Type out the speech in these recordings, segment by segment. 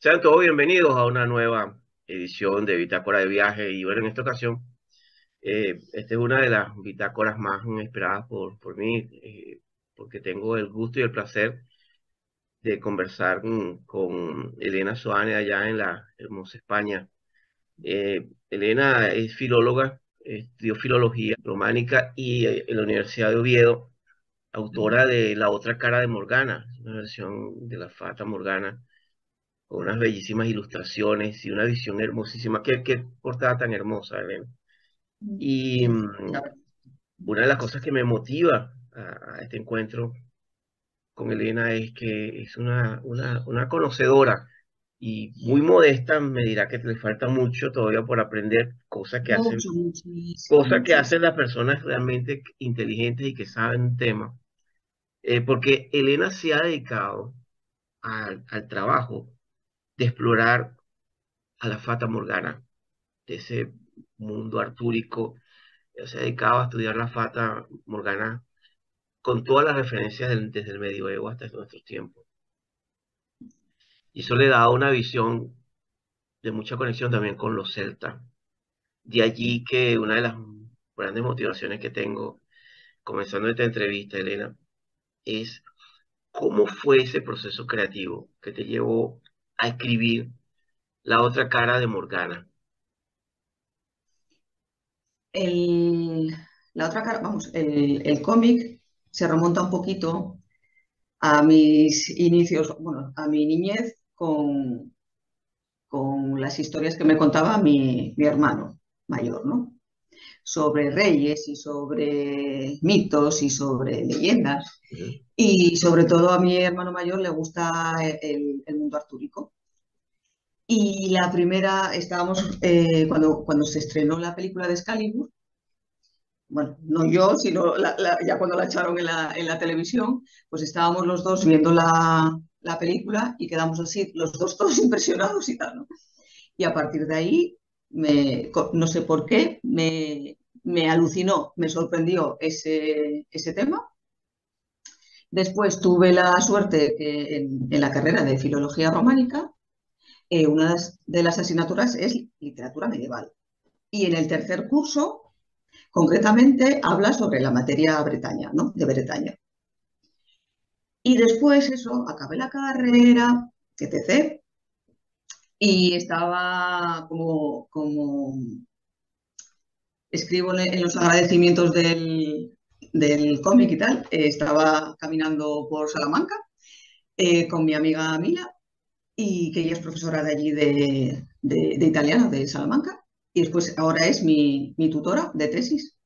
Sean todos bienvenidos a una nueva edición de Bitácora de Viaje. Y bueno, en esta ocasión, esta es una de las bitácoras más esperadas por mí, porque tengo el gusto y el placer de conversar con Elena Soane allá en la hermosa España. Elena es filóloga, estudió filología románica y en la Universidad de Oviedo, autora de La otra cara de Morgana, una versión de la Fata Morgana con unas bellísimas ilustraciones y una visión hermosísima. Qué portada tan hermosa, Elena. Y Sí, la verdad. una de las cosas que me motiva a este encuentro con Elena es que es una conocedora y muy modesta. Me dirá que le falta mucho todavía por aprender, Mucho, muchísimo, cosas que hacen muchísimo. las personas realmente inteligentes y que saben un tema. Porque Elena se ha dedicado al trabajo de explorar a la Fata Morgana, de ese mundo artúrico. Él se dedicaba a estudiar la Fata Morgana con todas las referencias desde el medioevo hasta nuestros tiempos. Y eso le da una visión de mucha conexión también con los celtas. De allí que una de las grandes motivaciones que tengo, comenzando esta entrevista, Elena, es cómo fue ese proceso creativo que te llevó a escribir La otra cara de Morgana. El- la otra cara, vamos, el cómic se remonta un poquito a mis inicios, bueno, a mi niñez con las historias que me contaba mi hermano mayor, ¿no? Sobre reyes y sobre mitos y sobre leyendas. Ujú. Y sobre todo a mi hermano mayor le gusta el mundo artúrico. Y la primera, estábamos, cuando se estrenó la película de Excalibur, bueno, no yo, sino ya cuando la echaron en la televisión, pues estábamos los dos viendo la película y quedamos así, los dos todos impresionados y tal, ¿no? Y a partir de ahí, no sé por qué, me alucinó, me sorprendió ese tema. Después tuve la suerte que en la carrera de Filología Románica, una de las asignaturas es literatura medieval. Y en el tercer curso, concretamente, habla sobre la materia Bretaña, ¿no? De Bretaña. Y después eso, acabé la carrera, etc. Y estaba como escribo en los agradecimientos del cómic y tal, estaba caminando por Salamanca con mi amiga Mila, y que ella es profesora de allí de italiano de Salamanca, y después ahora es mi tutora de tesis.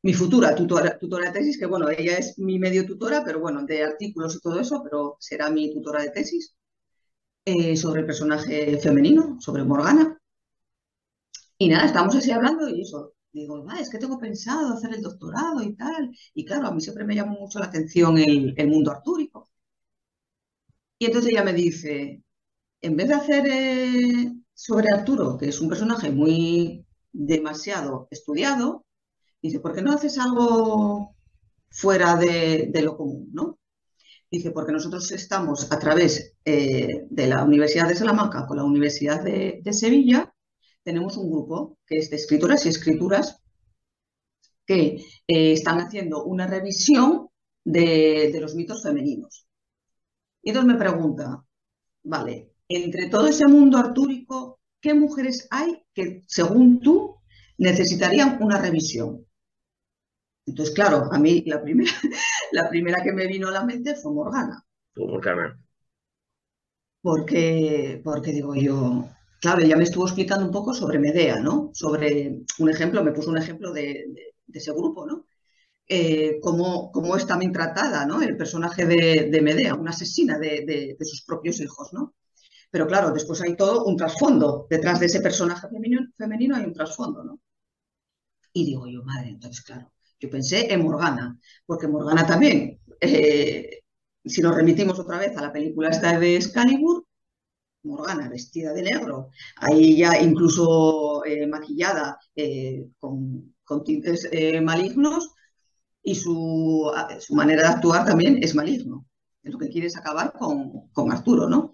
Mi futura tutora de tesis, que bueno, ella es mi medio tutora, pero bueno, de artículos y todo eso, pero será mi tutora de tesis, sobre el personaje femenino, sobre Morgana. Y nada, estamos así hablando y eso. Digo, es que tengo pensado hacer el doctorado y tal. Y claro, a mí siempre me llamó mucho la atención el mundo artúrico. Y entonces ella me dice, en vez de hacer sobre Arturo, que es un personaje muy demasiado estudiado, dice, ¿por qué no haces algo fuera de lo común, ¿no? Dice, porque nosotros estamos a través de la Universidad de Salamanca con la Universidad de Sevilla, tenemos un grupo que es de escritoras y escrituras que están haciendo una revisión de los mitos femeninos. Y entonces me pregunta, vale, entre todo ese mundo artúrico, ¿qué mujeres hay que, según tú, necesitarían una revisión? Entonces, claro, a mí la primera que me vino a la mente fue Morgana. Como Morgana. Porque digo yo, claro, ella me estuvo explicando un poco sobre Medea, ¿no? Sobre un ejemplo, me puso un ejemplo de ese grupo, ¿no? Cómo es también tratada, ¿no? El personaje de Medea, una asesina de sus propios hijos, ¿no? Pero claro, después hay todo un trasfondo. Detrás de ese personaje femenino hay un trasfondo, ¿no? Y digo yo, madre, entonces, claro, yo pensé en Morgana, porque Morgana también, si nos remitimos otra vez a la película esta de Excalibur, Morgana vestida de negro, ahí ya incluso maquillada con tintes malignos, y su manera de actuar también es maligno. Es lo que quiere es acabar con Arturo, ¿no?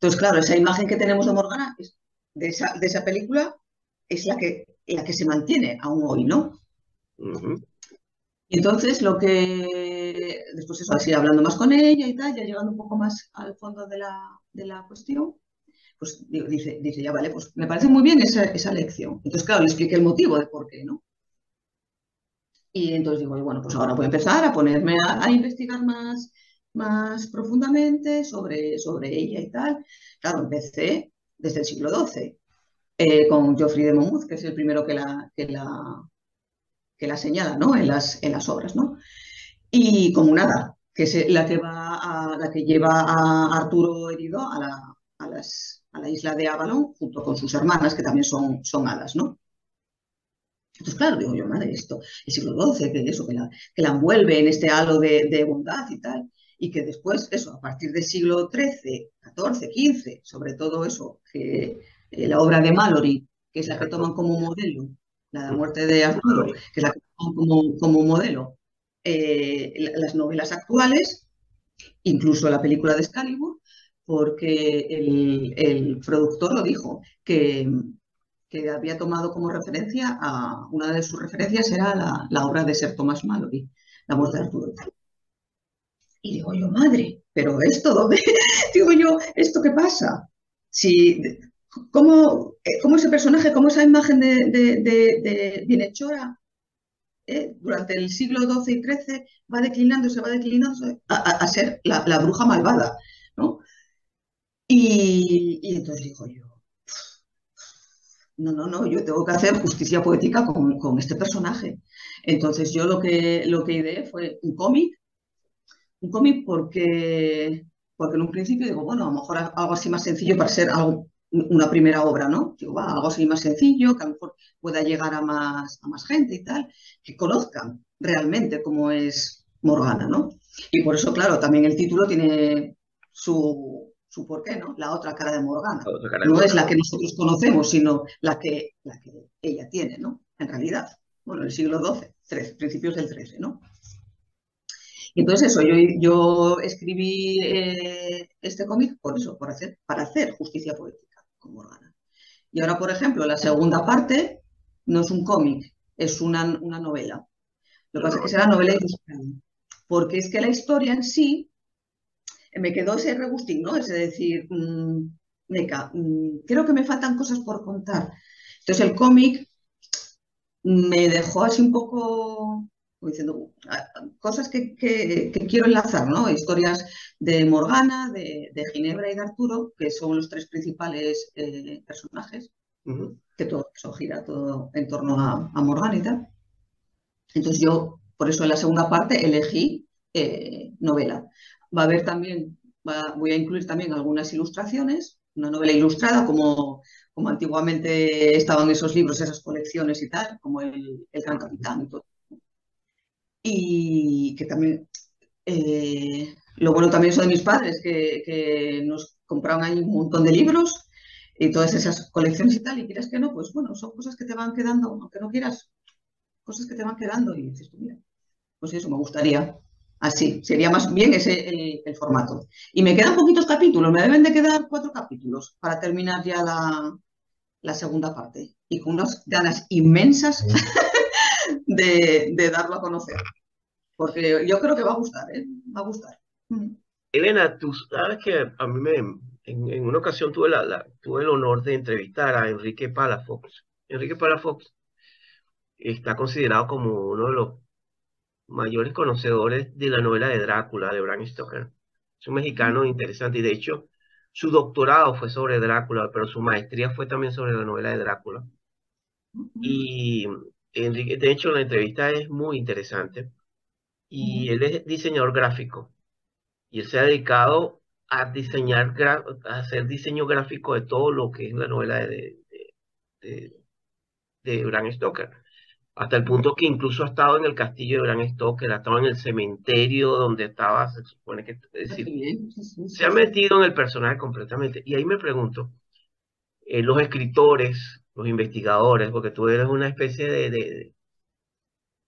Entonces, claro, esa imagen que tenemos de Morgana, de esa película, es la que se mantiene aún hoy, ¿no? Ujú. Y entonces después eso, así hablando más con ella y tal, ya llegando un poco más al fondo de la cuestión, pues dice, ya vale, pues me parece muy bien esa lección. Entonces, claro, le expliqué el motivo de por qué, ¿no? Y entonces digo, bueno, pues ahora voy a empezar a ponerme a investigar más profundamente sobre ella y tal. Claro, empecé desde el siglo XII, con Geoffrey de Monmouth, que es el primero que la señala, ¿no? En las obras, ¿no? Y como nada, que es la que lleva a Arturo herido a la isla de Avalon, junto con sus hermanas, que también son hadas, ¿no? Entonces, claro, digo yo, madre, esto, el siglo XII, que eso, que la envuelve en este halo de bondad y tal, y que después, eso, a partir del siglo XIII, XIV, XV, sobre todo eso, que la obra de Malory, que es la que toman Exacto. como modelo, la Ujú. muerte de Arturo, Mallory. que es la que toman como modelo, las novelas actuales, incluso la película de Excalibur, porque el productor lo dijo, que había tomado como referencia una de sus referencias era la obra de Sir Thomas Malory, La muerte de Ujú. Arturo. Y digo yo, madre, pero esto, ¿dónde? Digo yo, ¿esto qué pasa? Si, ¿cómo ese personaje, cómo esa imagen de bienhechora durante el siglo XII y XIII va declinándose a ser la bruja malvada, ¿no? Y entonces digo yo, no, yo tengo que hacer justicia poética con este personaje. Entonces yo lo que ideé fue un cómic porque en un principio digo, bueno, a lo mejor algo así más sencillo para ser una primera obra, ¿no? Digo, va, algo así más sencillo, que a lo mejor pueda llegar a más gente y tal, que conozcan realmente cómo es Morgana, ¿no? Y por eso, claro, también el título tiene su porqué, ¿no? La otra cara de Morgana. Otra cara de No es la Morgana. que nosotros conocemos, sino la que ella tiene, ¿no? En realidad. Bueno, el siglo XII, principios del XIII, ¿no? Y entonces eso, yo escribí este cómic por eso, para hacer justicia poética con Morgana. Y ahora, por ejemplo, la segunda parte no es un cómic, es una novela. Lo que Una pasa es que novela. será novela ilustrada. Porque es que la historia en sí me quedó ese regustín, ¿no? Es decir, meca, creo que me faltan cosas por contar. Entonces el cómic me dejó así un poco como diciendo cosas que quiero enlazar, ¿no? Historias de Morgana, de Ginebra y de Arturo, que son los tres principales personajes, Ujú. que todo eso gira todo en torno a Morgana y tal. Entonces yo, por eso en la segunda parte elegí novela. Va a haber también, voy a incluir también algunas ilustraciones, una novela ilustrada como antiguamente estaban esos libros, esas colecciones y tal, como el Gran Capitán y todo. Y que también, lo bueno también eso de mis padres, que nos compraban ahí un montón de libros y todas esas colecciones y tal, y quieras que no, pues bueno, son cosas que te van quedando, aunque no quieras, cosas que te van quedando y dices tú, mira, pues eso me gustaría. Así, sería más bien ese el formato. Y me quedan poquitos capítulos, me deben de quedar 4 capítulos para terminar ya la segunda parte. Y con unas ganas inmensas de darlo a conocer. Porque yo creo que va a gustar, ¿eh? Va a gustar. Mm. Elena, tú sabes que a mí en una ocasión tuve el honor de entrevistar a Enrique Palafox. Enrique Palafox está considerado como uno de los mayores conocedores de la novela de Drácula, de Bram Stoker. Es un mexicano interesante y de hecho su doctorado fue sobre Drácula, pero su maestría fue también sobre la novela de Drácula. Y Enrique, de hecho, la entrevista es muy interesante y él es diseñador gráfico y él se ha dedicado a a hacer diseño gráfico de todo lo que es la novela de, de Bram Stoker. Hasta el punto que incluso ha estado en el castillo de Bram Stoker, ha estado en el cementerio donde estaba, se supone que, es Qué decir, bien, sí, sí, se sí, ha sí. metido en el personaje completamente. Y ahí me pregunto, los escritores, los investigadores, porque tú eres una especie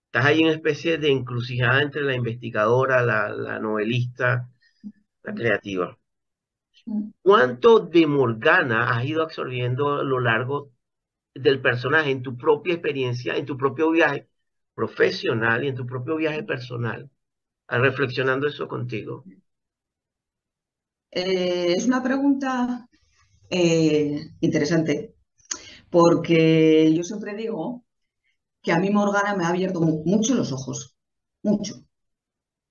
estás ahí en una especie de encrucijada entre la investigadora, la novelista, la creativa. ¿Cuánto de Morgana has ido absorbiendo a lo largo del personaje en tu propia experiencia, en tu propio viaje profesional y en tu propio viaje personal? Reflexionando eso contigo. Es una pregunta interesante, porque yo siempre digo que a mí Morgana me ha abierto mucho los ojos, mucho,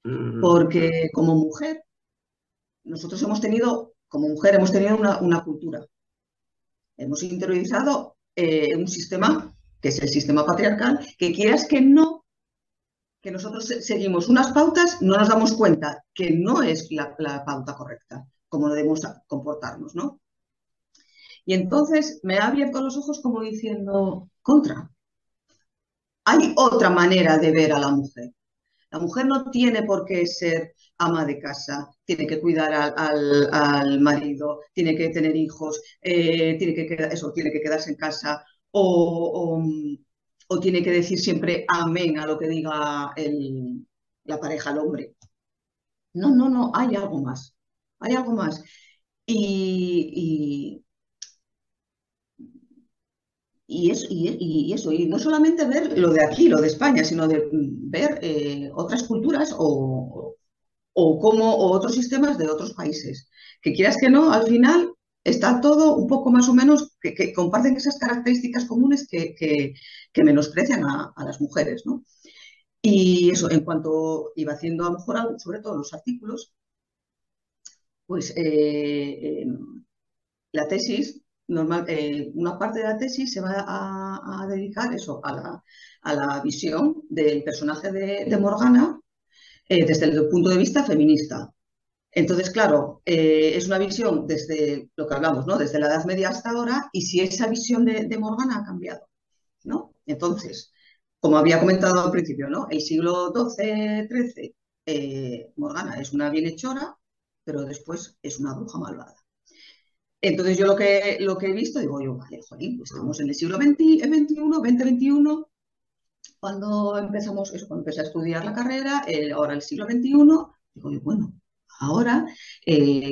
Mm, porque como mujer, nosotros hemos tenido, como mujer, hemos tenido una cultura, hemos interiorizado un sistema, que es el sistema patriarcal, que quieras que no, que nosotros seguimos unas pautas, no nos damos cuenta que no es la pauta correcta, como debemos comportarnos, ¿no? Y entonces me ha abierto los ojos como diciendo, contra, hay otra manera de ver a la mujer. La mujer no tiene por qué ser ama de casa, tiene que cuidar al marido, tiene que tener hijos, tiene que quedarse en casa o tiene que decir siempre amén a lo que diga la pareja, el hombre. No, no, no, hay algo más, hay algo más. Y, y no solamente ver lo de aquí, lo de España, sino de ver otras culturas o otros sistemas de otros países. Que quieras que no, al final está todo un poco más o menos que comparten esas características comunes que menosprecian a las mujeres, ¿no? Y eso, en cuanto iba haciendo a lo mejor algo, sobre todo los artículos, pues la tesis, una parte de la tesis se va a dedicar eso, a la visión del personaje de Morgana desde el punto de vista feminista. Entonces, claro, es una visión desde lo que hablamos, ¿no? Desde la Edad Media hasta ahora, y si esa visión de Morgana ha cambiado, ¿no? Entonces, como había comentado al principio, ¿no? El siglo XII, XIII, Morgana es una bienhechora, pero después es una bruja malvada. Entonces, yo lo que he visto, digo yo, vale, jolín, pues estamos en el siglo XXI, 2021, cuando empezamos, eso, cuando empecé a estudiar la carrera, ahora el siglo XXI, digo yo, bueno, ahora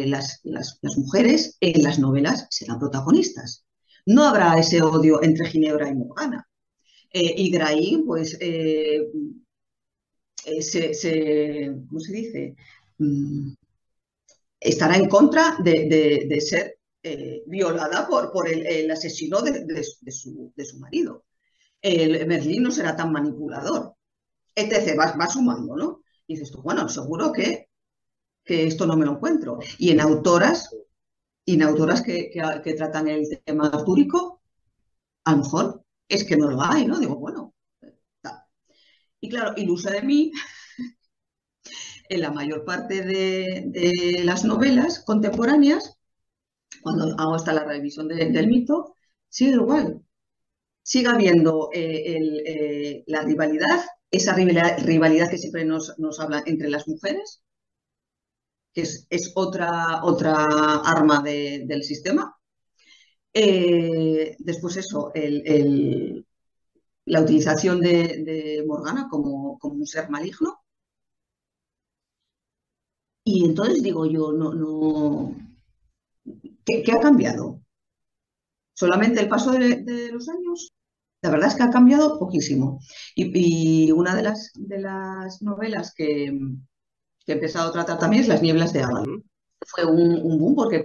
las mujeres en las novelas serán protagonistas. No habrá ese odio entre Ginebra y Morgana. Y Graín, pues, ¿cómo se dice? Mm, estará en contra de ser violada por el asesino de su marido. El Merlín no será tan manipulador, etc. Va sumando, ¿no? Y dices tú, bueno, seguro que esto no me lo encuentro. Y en autoras que tratan el tema artúrico, a lo mejor es que no lo hay, ¿no? Digo, bueno, está. Y claro, ilusa de mí, en la mayor parte de las novelas contemporáneas, cuando hago hasta la revisión del mito, sigue igual. Sigue habiendo la rivalidad, esa rivalidad que siempre nos habla entre las mujeres, que es otra arma del sistema. Después eso, la utilización de Morgana como un ser maligno. Y entonces digo yo, no, ¿qué ha cambiado? ¿Solamente el paso de los años? La verdad es que ha cambiado poquísimo. Y una de las novelas que he empezado a tratar también es Las nieblas de Avalon. mm, Fue un boom porque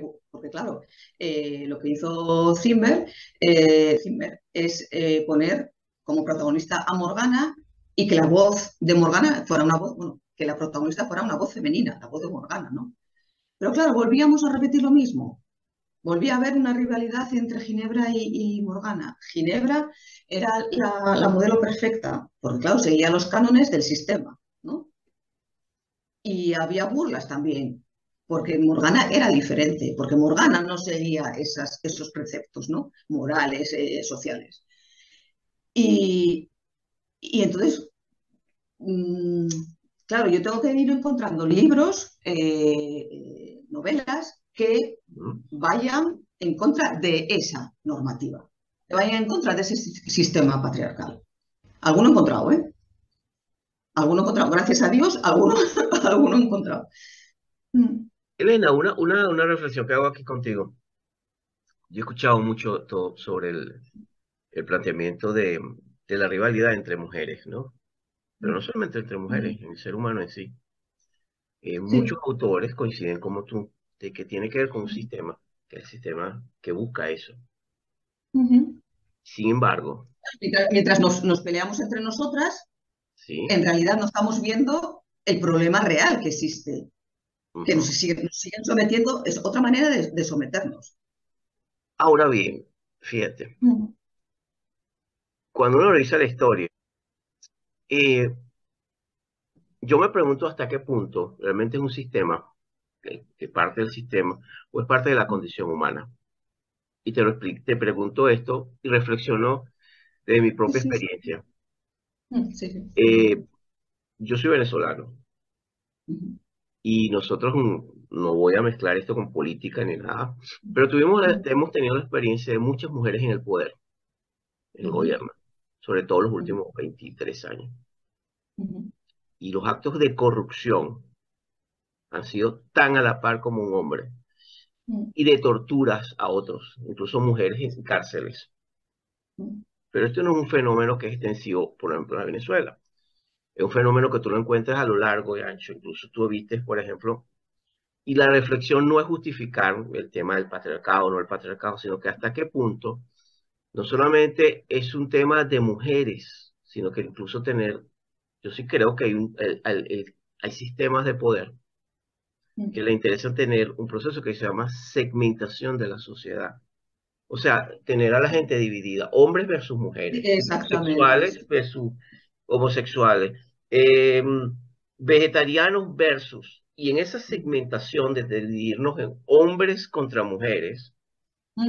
claro, lo que hizo Zimmer es poner como protagonista a Morgana y que la voz de Morgana fuera una voz, bueno, que la protagonista fuera una voz femenina, la voz de Morgana, ¿no? Pero claro, volvíamos a repetir lo mismo. Volvía a haber una rivalidad entre Ginebra y Morgana. Ginebra era la modelo perfecta, porque claro, seguía los cánones del sistema, ¿no? Y había burlas también, porque Morgana era diferente, porque Morgana no seguía esos preceptos, ¿no? Morales, sociales. Y, y entonces, mm, claro, yo tengo que ir encontrando libros, novelas que mm. vayan en contra de esa normativa, que vayan en contra de ese sistema patriarcal. Alguno he encontrado, ¿eh? Alguno he encontrado, gracias a Dios, alguno, alguno he encontrado. Mm. Elena, una reflexión que hago aquí contigo. Yo he escuchado mucho sobre el planteamiento de la rivalidad entre mujeres, ¿no? Pero no solamente entre mujeres, Ujú. en el ser humano en sí. Muchos Sí. autores coinciden como tú, de que tiene que ver con un Ujú. sistema, que es el sistema que busca eso. Ujú. Sin embargo, Mientras nos peleamos entre nosotras, sí, en realidad no estamos viendo el problema real que existe, que ujú. nos siguen sometiendo, es otra manera de someternos. Ahora bien, fíjate, Ujú. cuando uno revisa la historia, eh, yo me pregunto hasta qué punto realmente es un sistema, que parte del sistema, o es parte de la condición humana. Y te pregunto esto y reflexiono de mi Sí, propia sí, sí. experiencia. Sí, sí. Eh, yo soy venezolano Ujú. y nosotros, no voy a mezclar esto con política ni nada, pero Ujú. hemos tenido la experiencia de muchas mujeres en el poder, en el Ujú. gobierno, sobre todo los Ujú. últimos 23 años. Ujú. Y los actos de corrupción han sido tan a la par como un hombre, Ujú. y de torturas a otros, incluso mujeres en cárceles. Ujú. Pero esto no es un fenómeno que es extensivo, por ejemplo, en Venezuela. Es un fenómeno que tú lo encuentras a lo largo y ancho. Incluso tú viste, por ejemplo, y la reflexión no es justificar el tema del patriarcado o no el patriarcado, sino que hasta qué punto no solamente es un tema de mujeres, sino que incluso tener, yo sí creo que hay, hay sistemas de poder que le interesa tener un proceso que se llama segmentación de la sociedad. O sea, tener a la gente dividida, hombres versus mujeres, Exactamente. sexuales versus homosexuales, eh, vegetarianos versus, y en esa segmentación de dividirnos en hombres contra mujeres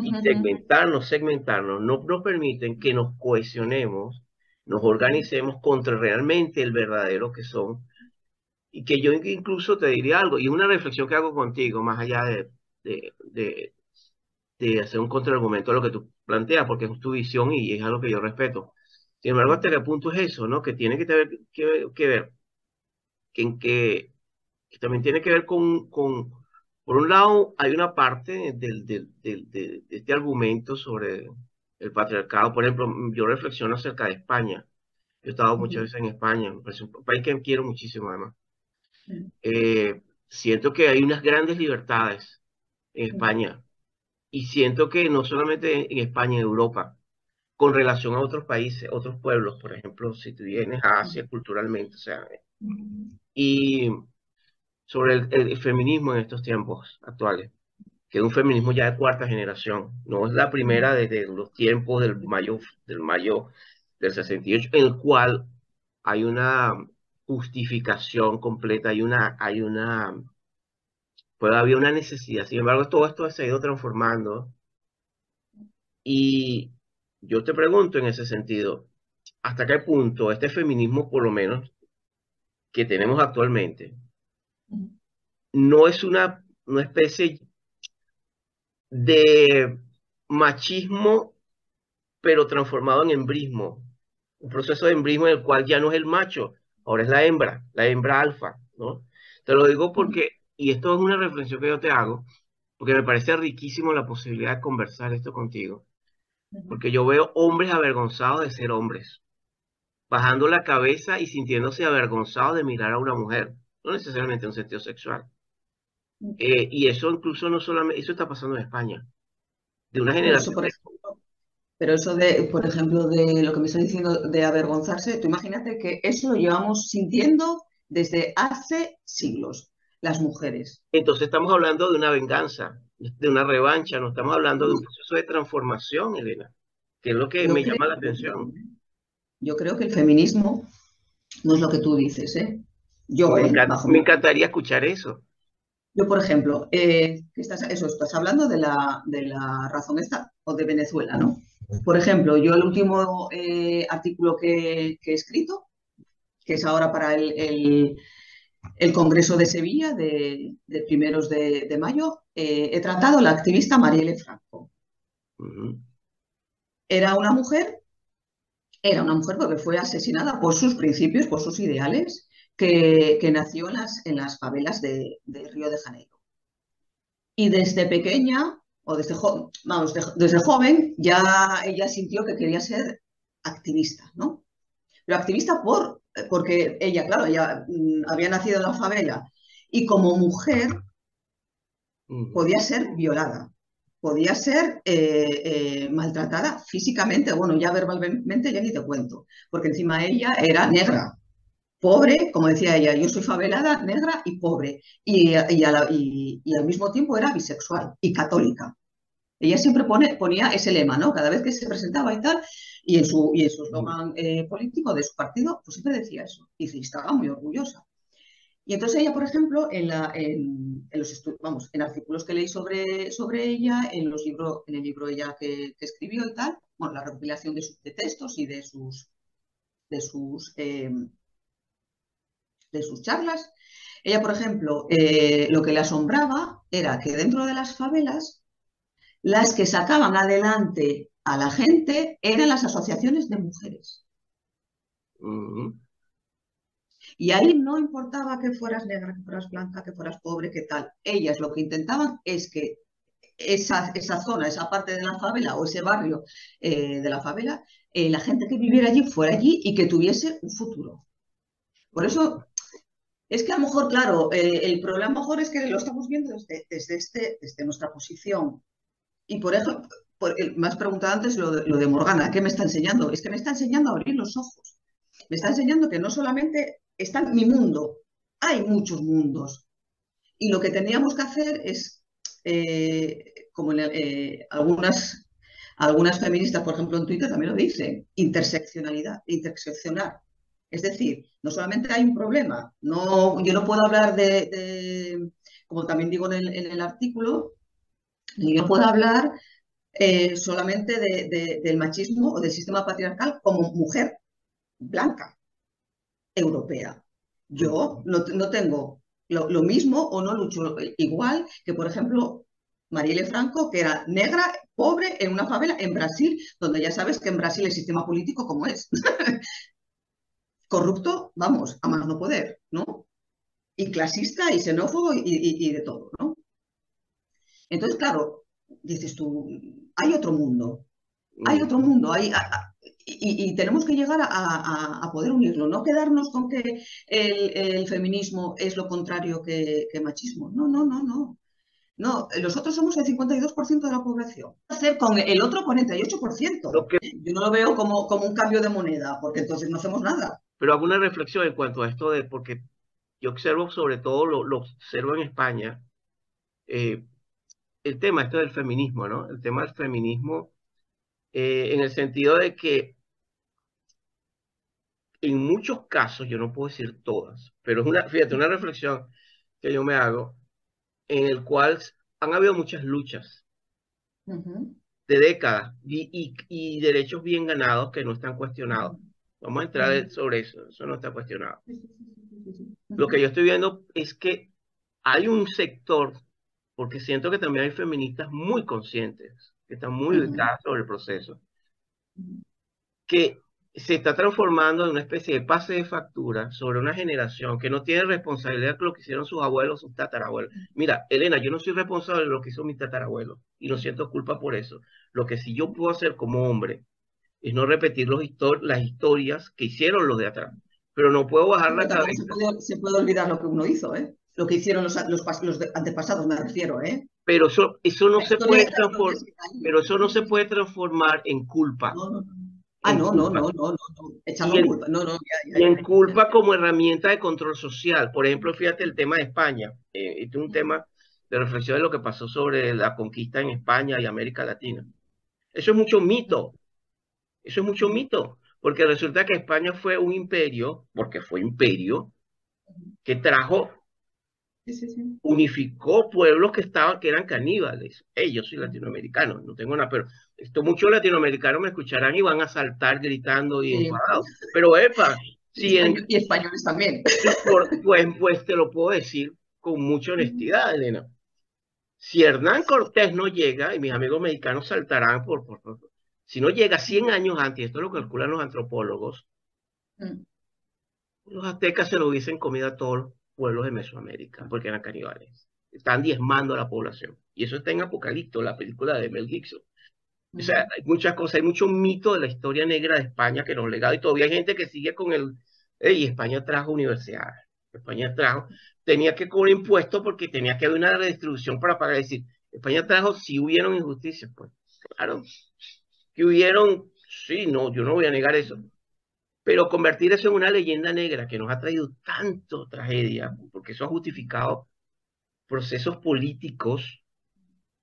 y Ujú. segmentarnos, no nos permiten que nos cohesionemos, nos organicemos contra realmente el verdadero que son, y que yo incluso te diría algo, y una reflexión que hago contigo, más allá de hacer un contraargumento a lo que tú planteas, porque es tu visión y es algo que yo respeto. Sin embargo, hasta qué punto es eso, ¿no? Que tiene que tener que ver, que, en que también tiene que ver por un lado, hay una parte de este argumento sobre el patriarcado. Por ejemplo, yo reflexiono acerca de España. Yo he estado muchas Ujú. veces en España, me parece un país que quiero muchísimo, además. Ujú. Siento que hay unas grandes libertades en Ujú. España. Y siento que no solamente en España, en Europa, con relación a otros países, otros pueblos, por ejemplo, si tú vienes a Asia culturalmente, o sea, Ujú. y sobre el feminismo en estos tiempos actuales, que es un feminismo ya de cuarta generación, no es la primera desde los tiempos del mayo del 68, en el cual hay una justificación completa, pues había una necesidad. Sin embargo, todo esto se ha ido transformando. Y yo te pregunto en ese sentido, ¿hasta qué punto este feminismo, por lo menos, que tenemos actualmente, Ujú. no es una especie de machismo, pero transformado en embrismo? Un proceso de embrismo en el cual ya no es el macho, ahora es la hembra alfa, ¿no? Te lo digo porque, y esto es una reflexión que yo te hago, porque me parece riquísimo la posibilidad de conversar esto contigo, Ujú. porque yo veo hombres avergonzados de ser hombres, bajando la cabeza y sintiéndose avergonzado de mirar a una mujer, no necesariamente en un sentido sexual. Y eso incluso no solamente, eso está pasando en España, de una Pero eso, generación por de... ejemplo, pero eso de, por ejemplo, de lo que me estás diciendo de avergonzarse, tú imagínate que eso lo llevamos sintiendo desde hace siglos, las mujeres. Entonces estamos hablando de una venganza, de una revancha, no estamos hablando de un proceso de transformación, Elena, que es lo que Yo me creo, llama la atención. yo creo que el feminismo no es lo que tú dices, ¿eh? Yo, bajo Me mi... encantaría escuchar eso. Yo, por ejemplo, que estás hablando de la razón esta, o de Venezuela, ¿no? Por ejemplo, yo el último artículo que he escrito, que es ahora para el Congreso de Sevilla de primeros de mayo, he tratado a la activista Marielle Franco. Ujú. Era una mujer, era una mujer porque fue asesinada por sus principios, por sus ideales, que nació en las favelas de Río de Janeiro. Y desde pequeña, o desde, vamos, desde joven, ya ella sintió que quería ser activista, ¿no? Pero activista porque ella, claro, ella había nacido en la favela y como mujer podía ser violada, podía ser maltratada físicamente, bueno, ya verbalmente ya ni te cuento, porque encima ella era negra, pobre, como decía ella, yo soy favelada, negra y pobre, y al mismo tiempo era bisexual y católica. Ella siempre ponía ese lema, ¿no? Cada vez que se presentaba y tal, y en su eslogan político de su partido, pues siempre decía eso, y estaba muy orgullosa. Y entonces ella, por ejemplo, vamos, en artículos que leí sobre ella, en el libro ella que escribió y tal, bueno, la recopilación de textos y de sus, eh, de sus charlas, ella, por ejemplo, lo que le asombraba era que dentro de las favelas, las que sacaban adelante a la gente eran las asociaciones de mujeres. Y ahí no importaba que fueras negra, que fueras blanca, que fueras pobre, que tal. Ellas lo que intentaban es que esa zona, esa parte de la favela o ese barrio de la favela, la gente que viviera allí fuera allí y que tuviese un futuro. Por eso es que a lo mejor, claro, el problema a lo mejor es que lo estamos viendo desde nuestra posición. Y por ejemplo, me has preguntado antes lo de Morgana, ¿qué me está enseñando? Es que me está enseñando a abrir los ojos. Me está enseñando que no solamente está mi mundo, hay muchos mundos. Y lo que tendríamos que hacer es, como algunas feministas, por ejemplo, en Twitter también lo dicen, interseccionalidad, interseccionar. Es decir, no solamente hay un problema, no, yo no puedo hablar como también digo en el artículo, yo no puedo hablar solamente del machismo o del sistema patriarcal como mujer blanca europea. Yo no tengo lo mismo o no lucho igual que, por ejemplo, Marielle Franco, que era negra, pobre, en una favela en Brasil, donde ya sabes que en Brasil el sistema político como es. Corrupto, vamos, a más no poder, ¿no? Y clasista y xenófobo y de todo, ¿no? Entonces, claro, dices tú, hay otro mundo, y tenemos que llegar a poder unirlo, no quedarnos con que el feminismo es lo contrario que machismo. No, no, no, no. No, nosotros somos el 52% de la población. ¿Qué hacer con el otro 48%? Lo que, Yo no lo veo como un cambio de moneda, porque entonces no hacemos nada. pero hago una reflexión en cuanto a esto porque yo observo sobre todo, lo observo en España, eh, el tema esto del feminismo, ¿no? El tema del feminismo en el sentido de que en muchos casos, yo no puedo decir todas, pero fíjate, una reflexión que yo me hago, en el cual han habido muchas luchas Ujú, de décadas y derechos bien ganados que no están cuestionados. ujú, Vamos a entrar ujú. sobre eso no está cuestionado. Sí, sí, sí, sí, sí, sí. Lo que Ujú, yo estoy viendo es que hay un sector, porque siento que también hay feministas muy conscientes, que están muy ujú, ubicadas sobre el proceso, ujú, que se está transformando en una especie de pase de factura sobre una generación que no tiene responsabilidad de lo que hicieron sus abuelos, sus tatarabuelos. Mira, Elena, yo no soy responsable de lo que hizo mi tatarabuelo y no siento culpa por eso. Lo que sí yo puedo hacer como hombre es no repetir las historias que hicieron los de atrás, pero no puedo bajar sí, la pero tampoco cabeza. se puede olvidar lo que uno hizo, ¿eh? Lo que hicieron los antepasados, me refiero, ¿eh? Pero eso no se puede La historia transformar, sigue ahí. pero eso no Sí, se sí, puede sí. transformar en culpa, No, no, no. Ah, en no, no, culpa. no, no, no, no. Y Echarlo en en, culpa. No, no, ya, y ya, en ya, ya. culpa como herramienta de control social. Por ejemplo, fíjate el tema de España. Este es un tema de reflexión de lo que pasó sobre la conquista en España y América Latina. Eso es mucho mito, eso es mucho mito, porque resulta que España fue un imperio, porque fue imperio, que trajo, Sí, sí, sí. unificó pueblos que eran caníbales. Ellos soy latinoamericanos, no tengo nada, pero esto muchos latinoamericanos me escucharán y van a saltar gritando y Sí. enfadados. Pero epa, si en, Y españoles también. pues te lo puedo decir con mucha honestidad, Elena. Si Hernán Cortés no llega, y mis amigos mexicanos saltarán si no llega 100 años antes, esto lo calculan los antropólogos, los aztecas se lo hubiesen comido a todos los pueblos de Mesoamérica, porque eran caníbales. están diezmando a la población. Y eso está en Apocalipto, la película de Mel Gibson. O sea, mm, hay muchas cosas, hay mucho mito de la historia negra de España que nos legado y todavía hay gente que sigue con el, y España trajo universidades, España trajo, tenía que cobrar impuestos porque tenía que haber una redistribución para pagar, es decir, España trajo, si hubieron injusticias, pues, claro, que hubieron, sí, no, yo no voy a negar eso, pero convertir eso en una leyenda negra que nos ha traído tanto tragedia, porque eso ha justificado procesos políticos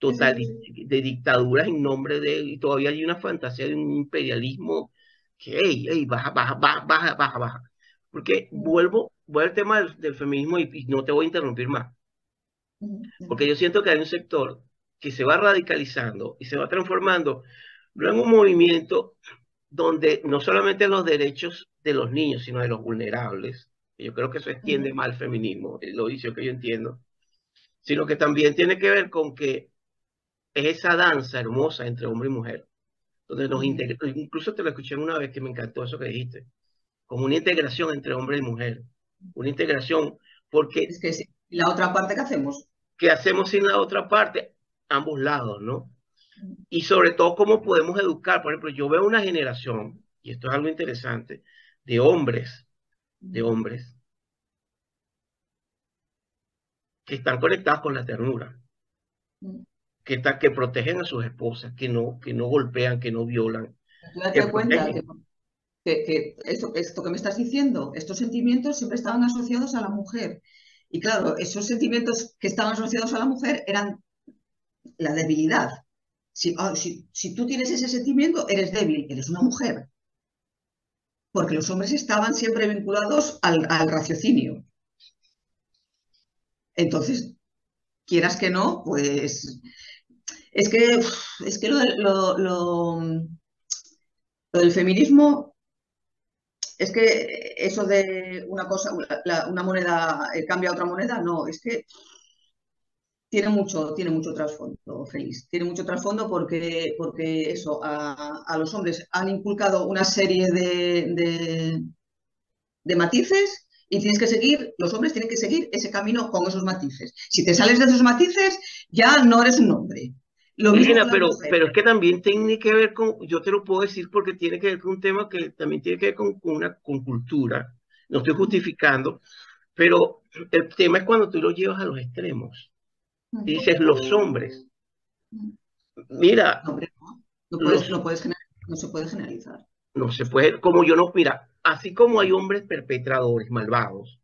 sí, sí, total sí, sí. de dictaduras en nombre de, y todavía hay una fantasía de un imperialismo que, hey, baja, baja, baja, baja, baja, baja. Porque Mm, vuelvo al tema del feminismo y no te voy a interrumpir más, dime. porque yo siento que hay un sector que se va radicalizando y se va transformando no en un movimiento donde no solamente los derechos de los niños, sino de los vulnerables, yo creo que eso extiende Mm, más al feminismo, lo dice que yo entiendo, sino que también tiene que ver con que es esa danza hermosa entre hombre y mujer, donde nos mm. integra, incluso te lo escuché una vez que me encantó eso que dijiste, como una integración entre hombre y mujer, una integración, porque Es que sí. ¿Y la otra parte qué hacemos? ¿qué hacemos sin la otra parte? Ambos lados, ¿no? Mm, Y sobre todo, cómo podemos educar. Por ejemplo, yo veo una generación, y esto es algo interesante, de hombres, de mm, hombres que están conectados con la ternura, mm. que protegen a sus esposas, que no golpean, que no violan, Tú que date cuenta protegen. que esto que me estás diciendo, estos sentimientos siempre estaban asociados a la mujer. Y claro, esos sentimientos que estaban asociados a la mujer eran la debilidad. Si tú tienes ese sentimiento, eres débil, eres una mujer, porque los hombres estaban siempre vinculados al raciocinio. Entonces, quieras que no, pues es que lo del feminismo es que eso de una cosa, una moneda cambia a otra moneda, no, es que tiene mucho trasfondo, Félix. Tiene mucho trasfondo porque eso, a los hombres han inculcado una serie de matices y tienes que seguir, los hombres tienen que seguir ese camino con esos matices. Si te sales de esos matices, ya no eres un hombre. Lo mismo Elena, con las pero mujeres. es que también tiene que ver con, yo te lo puedo decir porque tiene que ver con un tema que también tiene que ver con una con cultura. No estoy justificando, pero el tema es cuando tú lo llevas a los extremos. Y dices, los hombres. Mira, No, hombre, no. los, No se puede generalizar. no se puede, como yo no, mira, así como hay hombres perpetradores, malvados,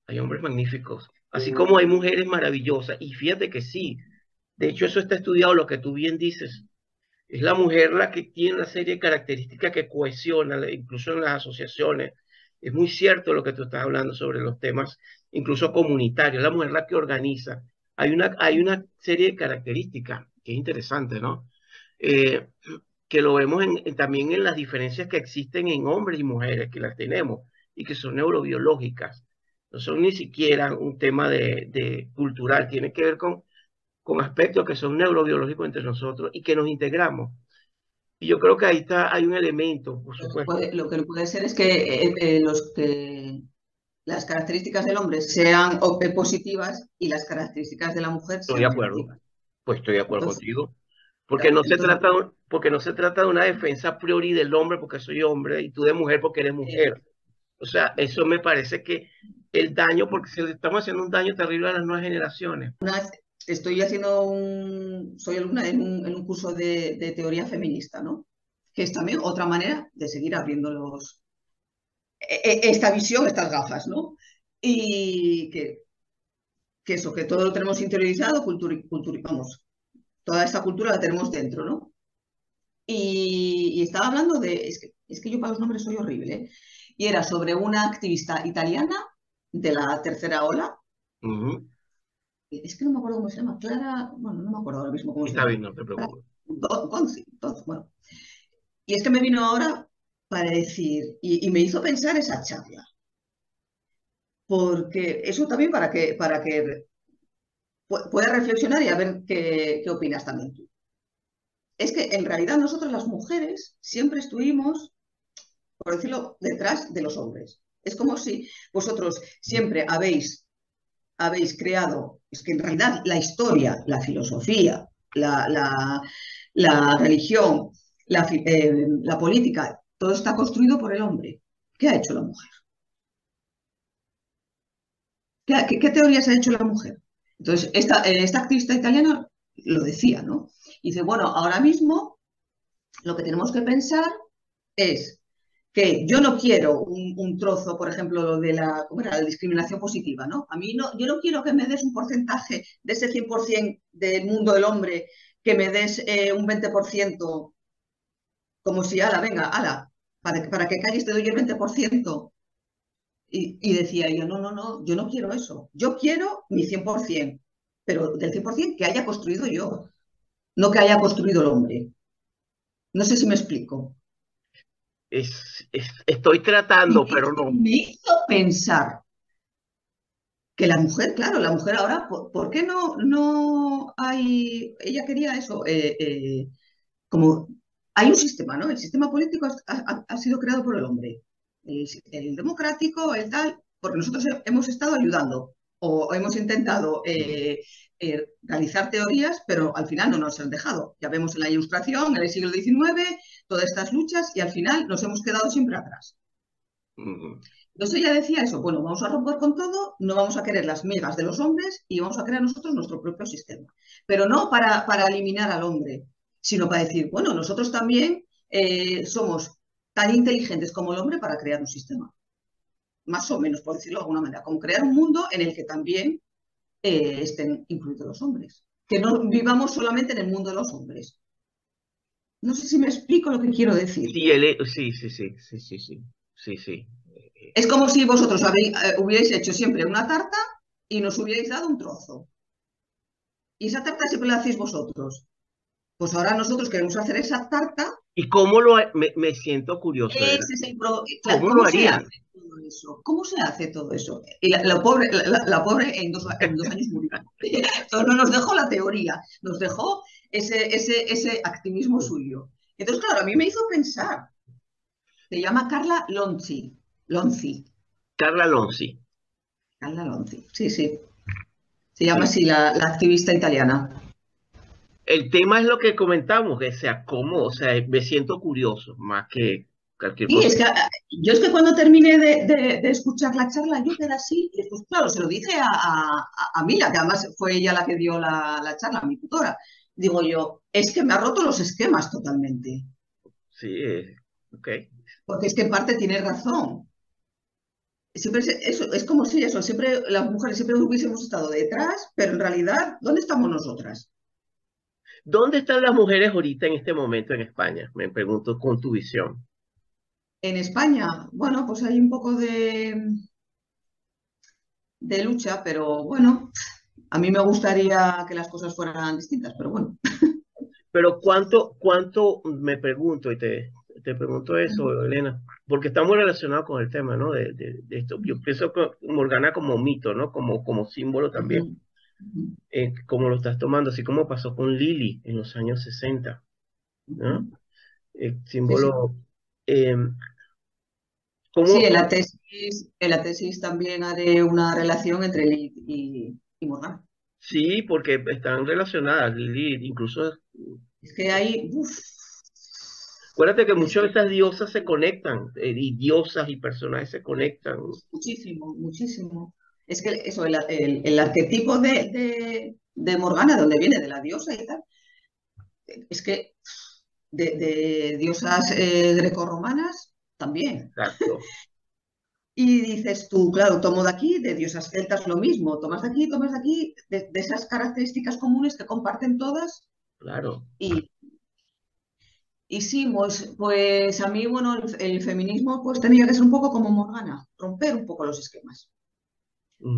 hay hombres magníficos, así como hay mujeres maravillosas, y fíjate que sí, de hecho eso está estudiado, lo que tú bien dices. Es la mujer la que tiene una serie de características que cohesiona, incluso en las asociaciones. Es muy cierto lo que tú estás hablando sobre los temas, incluso comunitarios. La mujer la que organiza. Hay una serie de características que es interesante, ¿no? Eh, que lo vemos también en las diferencias que existen en hombres y mujeres, que las tenemos y que son neurobiológicas. No son ni siquiera un tema de cultural, tiene que ver con aspectos que son neurobiológicos entre nosotros y que nos integramos. Y yo creo que ahí está, hay un elemento, por supuesto. Lo que no puede ser es que las características del hombre sean positivas y las características de la mujer Estoy de sean acuerdo, negativas. pues estoy de acuerdo Entonces, contigo. claro, entonces Porque no se trata de una defensa a priori del hombre porque soy hombre y tú de mujer porque eres eh, mujer. O sea, eso me parece que el daño, porque se le estamos haciendo un daño terrible a las nuevas generaciones. una vez estoy haciendo soy alumna en un curso de teoría feminista, ¿no? Que es también otra manera de seguir abriendo esta visión, estas gafas, ¿no? Y que eso, que todo lo tenemos interiorizado, vamos, toda esta cultura la tenemos dentro, ¿no? Y estaba hablando es que yo para los nombres soy horrible, ¿eh? Y era sobre una activista italiana de la tercera ola, Ujú. es que no me acuerdo cómo se llama, Clara, bueno, no me acuerdo ahora mismo cómo se Está llama. bien, no te preocupes. Gonzi, bueno. Y es que me vino ahora para decir, y me hizo pensar esa charla, porque eso también para que puedas reflexionar y a ver qué opinas también tú. Es que en realidad nosotros las mujeres siempre estuvimos, por decirlo, detrás de los hombres. Es como si vosotros siempre habéis habéis creado, es que en realidad la historia, la filosofía, la religión, la política, todo está construido por el hombre. ¿Qué ha hecho la mujer? ¿Qué teorías ha hecho la mujer? Entonces, esta activista italiana lo decía, ¿no? Dice, bueno, ahora mismo lo que tenemos que pensar es que yo no quiero un trozo, por ejemplo, lo de ¿cómo era? La discriminación positiva, ¿no? A mí no, yo no quiero que me des un porcentaje de ese 100% del mundo del hombre, que me des un 20%, como si, ala, venga, ala, para que calles te doy el 20%. Y decía yo, no, no, no, yo no quiero eso. Yo quiero mi 100%, pero del 100% que haya construido yo, no que haya construido el hombre. No sé si me explico. Estoy Y tratando, pero no. me hizo pensar que la mujer, claro, la mujer ahora, ¿por qué no hay? Ella quería eso, como hay un sistema, ¿no? El sistema político ha sido creado por el hombre, el democrático, el tal, porque nosotros hemos estado ayudando o hemos intentado realizar teorías, pero al final no nos han dejado. Ya vemos en la Ilustración, en el siglo XIX, todas estas luchas y al final nos hemos quedado siempre atrás. Ujú. Entonces ella decía eso, bueno, vamos a romper con todo, no vamos a querer las migas de los hombres y vamos a crear nosotros nuestro propio sistema. Pero no para eliminar al hombre, sino para decir, bueno, nosotros también somos tan inteligentes como el hombre para crear un sistema. Más o menos, por decirlo de alguna manera, como crear un mundo en el que también estén incluidos los hombres. Que no vivamos solamente en el mundo de los hombres. No sé si me explico lo que quiero decir. Sí, sí, sí, sí, sí, sí, sí, sí, sí. Es como si vosotros hubierais hecho siempre una tarta y nos hubierais dado un trozo. Y esa tarta siempre la hacéis vosotros. Pues ahora nosotros queremos hacer esa tarta. ¿Y me siento curioso, Elena, Ese es ¿cómo lo ¿Cómo se hace harían? todo eso? ¿Cómo se hace todo eso? Y la pobre en 2 años murió. Entonces no nos dejó la teoría, nos dejó ese activismo suyo. Entonces, claro, a mí me hizo pensar. Se llama Carla Lonzi. Lonzi. Carla Lonzi. Carla Lonzi. Sí, sí. Se llama Sí. así la activista italiana. El tema es lo que comentamos, que sea cómo, o sea, me siento curioso más que cualquier Sí, cosa. es que yo es que cuando terminé de escuchar la charla, yo quedé así, y después, claro, se lo dije a Mila, que además fue ella la que dio la charla, mi tutora. Digo yo, es que me ha roto los esquemas totalmente, Sí, ok. porque es que en parte tiene razón. Siempre eso, es como si eso, siempre las mujeres siempre hubiésemos estado detrás, pero en realidad, ¿dónde estamos nosotras? ¿Dónde están las mujeres ahorita en este momento en España? Me pregunto con tu visión. En España, bueno, pues hay un poco de lucha, pero bueno, a mí me gustaría que las cosas fueran distintas, pero bueno. Pero me pregunto, y te pregunto eso, Elena, porque está muy relacionado con el tema, ¿no? De esto. Yo pienso que Morgana como mito, ¿no? Como símbolo Ujú, también, ujú, como lo estás tomando, así como pasó con Lili en los años 60, ¿no? ujú. Sí, sí. Símbolo, eh, Sí, ¿cómo? en la tesis también haré una relación entre Lilith y Morgana. Sí, porque están relacionadas, Lili, incluso, Es que hay, uf, acuérdate que es muchas de que estas diosas se conectan, y diosas y personajes se conectan. muchísimo, muchísimo. Es que eso, el arquetipo de Morgana, de donde viene, de la diosa y tal, es que de diosas grecorromanas también. Exacto, Y dices tú, claro, tomo de aquí, de diosas celtas lo mismo, tomas de aquí, de esas características comunes que comparten todas. claro. Y, y sí, pues a mí, bueno, el feminismo pues tenía que ser un poco como Morgana, romper un poco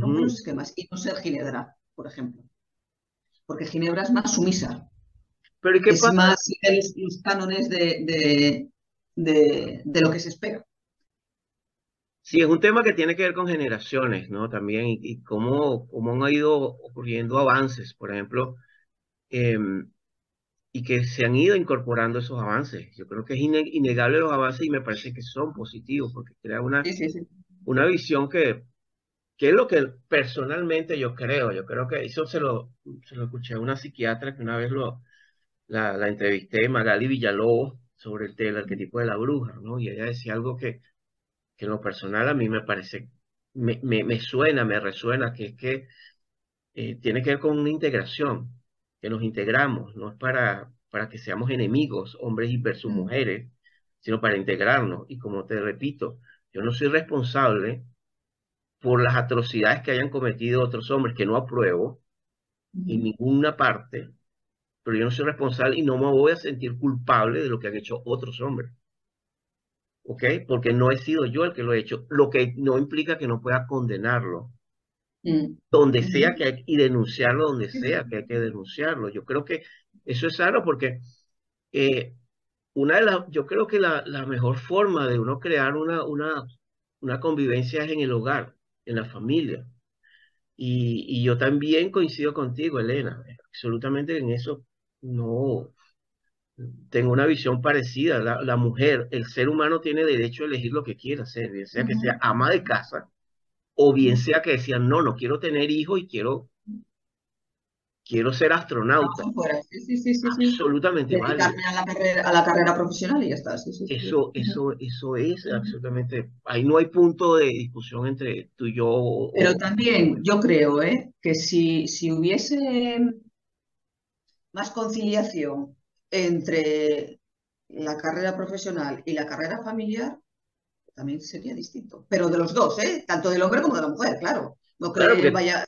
romper los Ujú. esquemas y no ser Ginebra, por ejemplo, porque Ginebra es más sumisa, Pero ¿y qué es pasa? más los cánones de lo que se espera. Sí, es un tema que tiene que ver con generaciones, ¿no? También, y cómo han ido ocurriendo avances, por ejemplo, em, y que se han ido incorporando esos avances. Yo creo que es innegable los avances y me parece que son positivos porque crea Sí, sí, sí. una visión ¿Qué es lo que personalmente yo creo? Yo creo que eso se lo escuché a una psiquiatra que una vez la entrevisté, Magali Villalobos, sobre el arquetipo de la bruja, ¿no? Y ella decía algo que en lo personal a mí me parece, me suena, me resuena, que es que tiene que ver con una integración, que nos integramos, no es para que seamos enemigos, hombres y versus Mm, mujeres, sino para integrarnos. Y como te repito, yo no soy responsable por las atrocidades que hayan cometido otros hombres, que no apruebo en mm, ninguna parte, pero yo no soy responsable y no me voy a sentir culpable de lo que han hecho otros hombres, ¿ok? Porque no he sido yo el que lo he hecho, lo que no implica que no pueda condenarlo, mm, donde sea ujú. que hay, y denunciarlo donde Sí, sí, sea que hay que denunciarlo. Yo creo que eso es sano porque eh, yo creo que la mejor forma de uno crear una convivencia es en el hogar, en la familia. Y yo también coincido contigo, Elena, absolutamente en eso no tengo una visión parecida. La mujer, el ser humano tiene derecho a elegir lo que quiera hacer, bien sea que sea ujú, ama de casa o bien mm. sea que decía, no, no quiero tener hijos y quiero ser astronauta. Trabajo fuera, sí, sí, sí, sí, sí. Absolutamente válido. Dedicarme a la carrera profesional y ya está, sí, sí, sí, sí. Ujú, Eso es ujú. absolutamente, ahí no hay punto de discusión entre tú y yo Pero también yo creo, que si hubiese más conciliación entre la carrera profesional y la carrera familiar, también sería distinto. Pero de los dos, ¿eh? Tanto del hombre como de la mujer, claro. No claro, que vaya,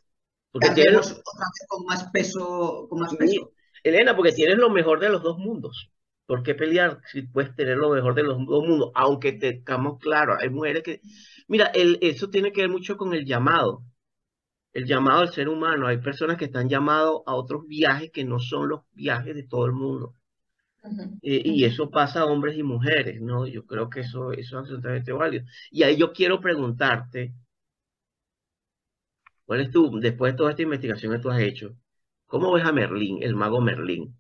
porque tienes, carguemos otra vez con más peso, con más mi- peso. Elena, porque tienes lo mejor de los dos mundos. ¿Por qué pelear si puedes tener lo mejor de los dos mundos? Aunque tengamos claro, hay mujeres que, mira, eso tiene que ver mucho con el llamado al ser humano. Hay personas que están llamados a otros viajes que no son los viajes de todo el mundo. Ujú, Y ujú. eso pasa a hombres y mujeres, ¿no? Yo creo que eso es absolutamente válido. Y ahí yo quiero preguntarte, ¿cuál es después de toda esta investigación que tú has hecho, cómo ves a Merlín, el mago Merlín?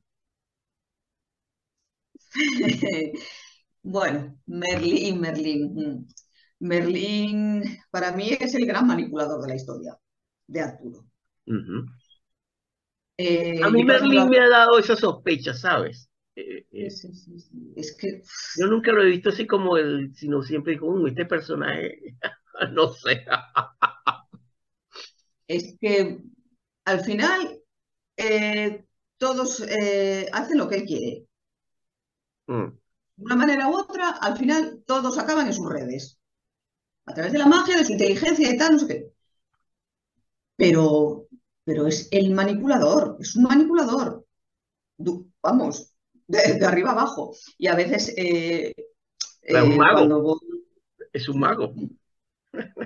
Bueno, Merlín, Merlín. Merlín para mí es el gran manipulador de la historia de Arturo. Ujú. A mí Yo, por ejemplo, Merlín me ha dado esa sospecha, ¿sabes? sí, sí, sí, sí. Es que Yo nunca lo he visto así como sino siempre digo, este personaje, no sé. es que al final todos hacen lo que él quiere. Mm, De una manera u otra, al final todos acaban en sus redes, a través de la magia, de su inteligencia y tal, no sé qué. Pero, pero es el manipulador, es un manipulador, vamos, de arriba abajo. Y a veces es un mago, cuando voy, es un sí, mago.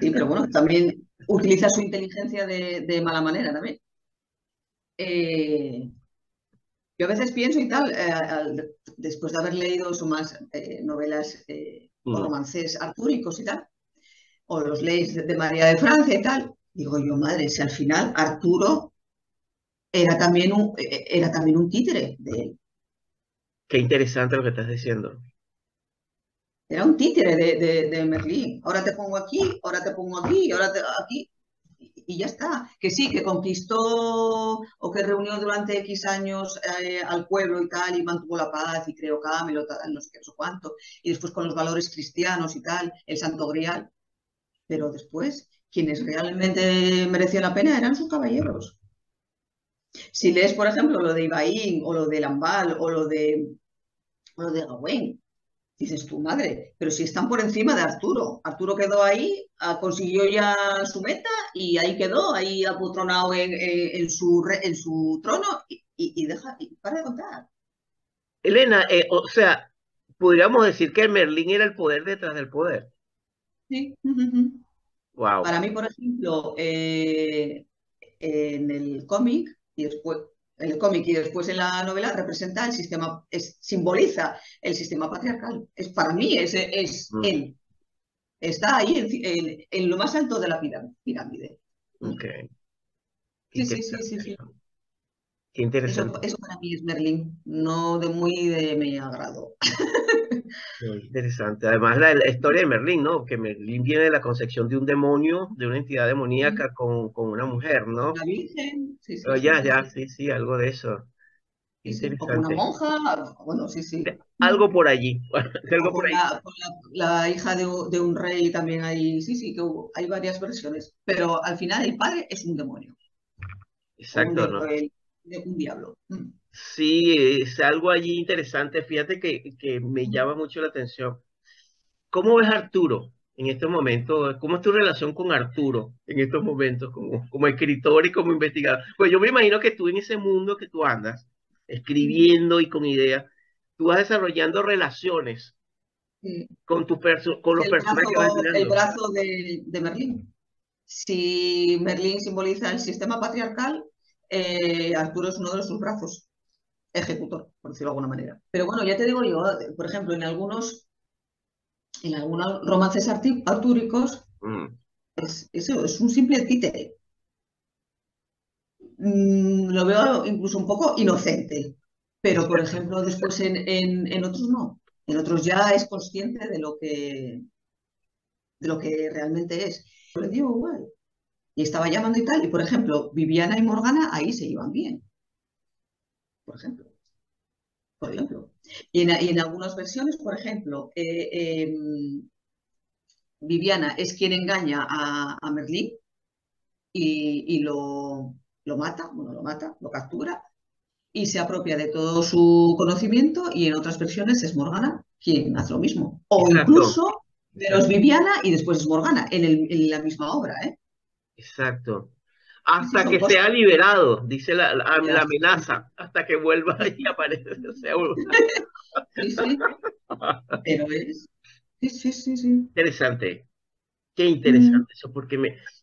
sí, pero bueno, también utiliza su inteligencia de mala manera también. Eh, yo a veces pienso y tal, después de haber leído su más novelas o Mm. romances artúricos y tal, o los leis de María de Francia y tal, digo yo, madre, si al final Arturo era también un títere de él, Qué interesante lo que estás diciendo. era un títere de Merlín. Ahora te pongo aquí, ahora te pongo aquí, aquí, y ya está. Que sí, que conquistó o que reunió durante X años al pueblo y tal, y mantuvo la paz y creó Camelot, tal, no sé qué, no sé cuánto, y después con los valores cristianos y tal, el Santo Grial, pero después, quienes realmente merecían la pena eran sus caballeros. Si lees, por ejemplo, lo de Ibaín o lo de Lambal o lo de Gawain, dices tu madre, pero si están por encima de Arturo. Arturo quedó ahí, consiguió ya su meta y ahí quedó, ahí apotronado en su trono y deja, y para de contar. Elena, o sea, podríamos decir que Merlín era el poder detrás del poder. Sí. Uh-huh. Wow. Para mí, por ejemplo, en el cómic y después en el cómic y después en la novela representa el sistema, simboliza el sistema patriarcal. Para mí es Mm, él. Está ahí en lo más alto de la pirámide. Mm. ok, qué Sí, sí, sí, interesante sí, sí. eso. qué interesante. Eso para mí es Merlín, no de muy de mi agrado. Muy interesante. Además, la historia de Merlín, ¿no? Que Merlín viene de la concepción de un demonio, de una entidad Sí, demoníaca con una mujer, ¿no? una virgen, sí, Oh, sí, sí, ya, sí, ya, sí, sí, sí, algo de eso. Qué sí, sí. O con una interesante. monja, bueno, sí, sí. Algo por allí, O algo por ahí. con la hija de un rey también hay, sí, sí, que hay varias versiones, pero al final el padre es un demonio o Exacto, ¿no? un diablo. Mm. Sí, es algo allí interesante. Fíjate que me Mm. llama mucho la atención. ¿Cómo ves a Arturo en estos momentos? ¿Cómo es tu relación con Arturo en estos momentos como escritor y como investigador? Pues yo me imagino que tú en ese mundo que tú andas, Mm. escribiendo y con ideas, tú vas desarrollando relaciones Sí. con, con Es los personajes que vas el escribiendo. brazo de Merlín. Si Merlín simboliza el sistema patriarcal, Arturo es uno de sus brazos, ejecutor, por decirlo de alguna manera. Pero bueno, ya te digo yo, por ejemplo, en algunos romances artúricos, Mm, eso es un simple títere. Lo veo incluso un poco inocente, pero por exacto, ejemplo, después en otros no. En otros ya es consciente de lo que realmente es. Yo le digo igual. Y estaba llamando y tal, y por ejemplo, Viviana y Morgana ahí se iban bien, por ejemplo. Por ejemplo. Y en algunas versiones, por ejemplo, Viviana es quien engaña a Merlín y lo mata, bueno, lo mata, lo captura y se apropia de todo su conocimiento y en otras versiones es Morgana quien hace lo mismo. O exacto, incluso, pero es exacto, Viviana y después es Morgana en la misma obra, ¿eh? exacto. Sí, sí, Hasta son que cosas. sea liberado, dice la Ya, amenaza, hasta que vuelva y aparece. O sea, sí, sí, pero es. Sí, sí, sí, sí. interesante. Qué Mm, interesante eso, porque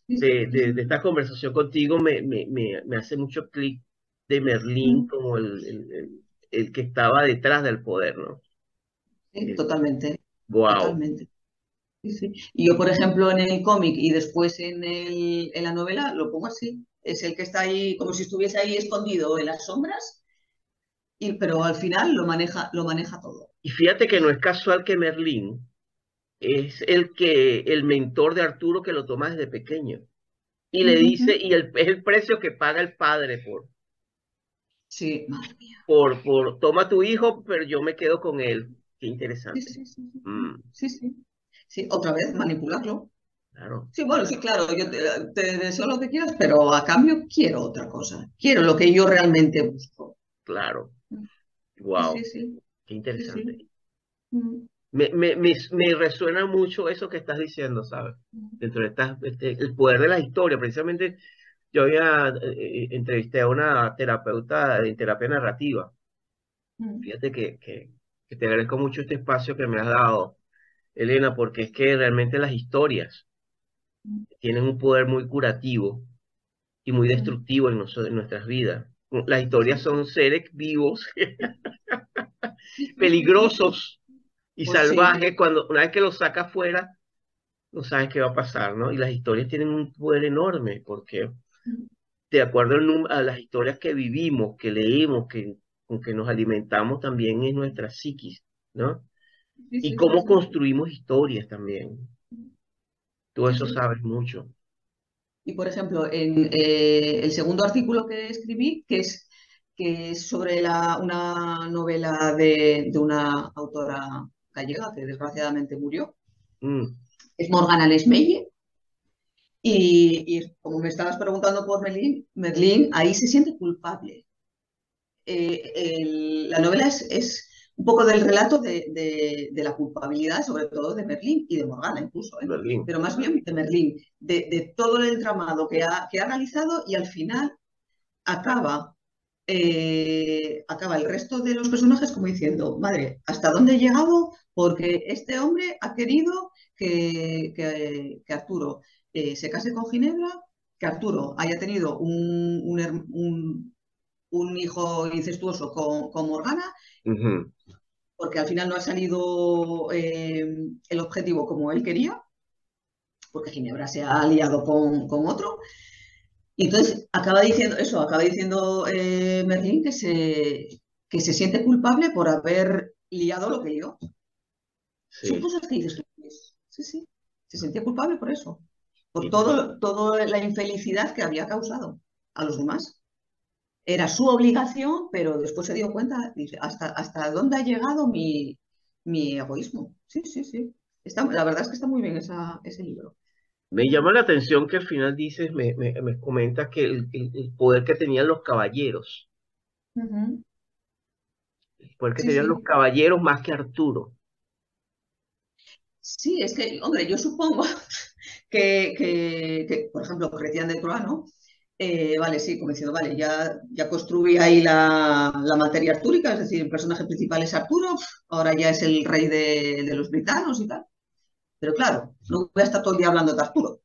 sí, sí, sí, de sí. esta conversación contigo me hace mucho clic de Merlín Mm, como el que estaba detrás del poder, ¿no? sí, totalmente, Wow. totalmente. Sí, sí. Y yo, por ejemplo, en el cómic y después en la novela lo pongo así. Es el que está ahí como si estuviese ahí escondido en las sombras, pero al final lo maneja todo. Y fíjate que no es casual que Merlín es el mentor de Arturo que lo toma desde pequeño. Y le dice, Ujú. y es el precio que paga el padre Sí, madre mía. toma a tu hijo, pero yo me quedo con él. Qué Sí, interesante. sí, sí, sí, Mm, sí, sí. Sí, otra vez manipularlo. claro, Sí, bueno, sí, claro, yo te deseo lo que quieras, pero a cambio quiero otra cosa. Quiero lo que yo realmente busco. claro. Sí, sí, Wow, sí, qué sí, interesante. sí. Mm, Me resuena mucho eso que estás diciendo, ¿sabes? Dentro de el poder de la historia. Precisamente yo había entrevisté a una terapeuta en terapia narrativa. mm, Fíjate que te agradezco mucho este espacio que me has dado, Elena, porque es que realmente las historias mm, tienen un poder muy curativo y muy mm. destructivo en nuestras vidas. Las historias Sí, son seres vivos, sí, sí, sí, sí. peligrosos y Pues sí. salvajes. Cuando una vez que los saca afuera, no sabes qué va a pasar, ¿no? Y las historias tienen un poder enorme, porque Mm, de acuerdo a las historias que vivimos, que leemos, con que nos alimentamos también en nuestra psiquis, ¿no? sí, Y sí, sí, cómo sí. construimos historias también. Tú Sí, eso sí. sabes mucho. Y por ejemplo, en el segundo artículo que escribí, que es sobre una novela de una autora gallega que desgraciadamente murió, Mm, es Morgana Lesmelle. Y como me estabas preguntando por Merlín ahí se siente culpable. La novela es un poco del relato de la culpabilidad, sobre todo de Merlín y de Morgana incluso, ¿eh? Berlín. Pero más bien de Merlín, de todo el entramado que ha realizado y al final acaba, acaba el resto de los personajes como diciendo, madre, ¿hasta dónde he llegado? Porque este hombre ha querido que Arturo se case con Ginebra, que Arturo haya tenido un hijo incestuoso con Morgana, Ujú, porque al final no ha salido el objetivo como él quería, porque Ginebra se ha aliado con otro. Y entonces acaba diciendo Merlín que se siente culpable por haber liado lo que lió. Son Sí, cosas que dices, pues, sí, sí, se sentía culpable por eso, por sí. toda la infelicidad que había causado a los demás. Era su obligación, pero después se dio cuenta, dice, hasta dónde ha llegado mi egoísmo. Sí, sí, sí. La verdad es que está muy bien ese libro. Me llama la atención que al final dices, me comentas que el poder que tenían los caballeros, Ujú. el poder que Sí, tenían los sí. caballeros más que Arturo. Sí, es que, hombre, yo supongo por ejemplo, Cretien de Troyes, ¿no? Vale, sí, como diciendo, vale, ya construí ahí la materia artúrica, es decir, el personaje principal es Arturo, ahora ya es el rey de los britanos y tal. Pero claro, no voy a estar todo el día hablando de Arturo.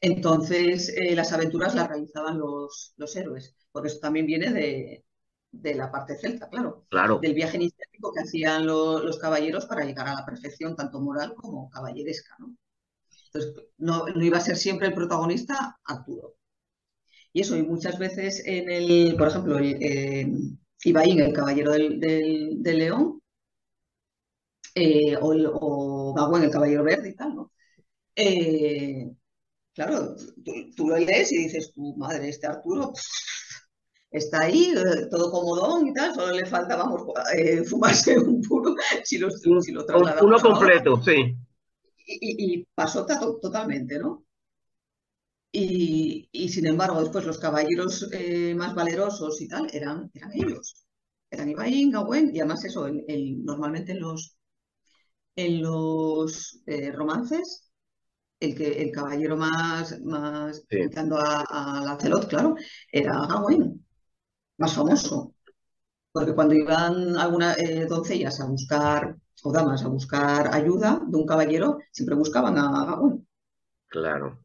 Entonces, las aventuras las realizaban los héroes, porque eso también viene de la parte celta, claro, Claro, del viaje iniciático que hacían los caballeros para llegar a la perfección, tanto moral como caballeresca, ¿no? Entonces, no iba a ser siempre el protagonista Arturo. Y eso, y muchas veces por ejemplo, Ibaín, el caballero del León, o Gawain, el caballero verde y tal, ¿no? Eh, claro, tú lo lees y dices, tu madre, este Arturo está ahí, todo comodón y tal, solo le falta, vamos, fumarse un puro si lo uno trasladamos ahora. completo, sí, Y pasó totalmente, ¿no? Y sin embargo, después los caballeros más valerosos y tal eran ellos. Eran Ibaín, Gawain, y además eso, normalmente en los romances, el caballero más sí. quitando a Lancelot, claro, era Gawain, más famoso. Porque cuando iban algunas doncellas a buscar, o damas a buscar ayuda de un caballero, siempre buscaban a Gawain. Claro.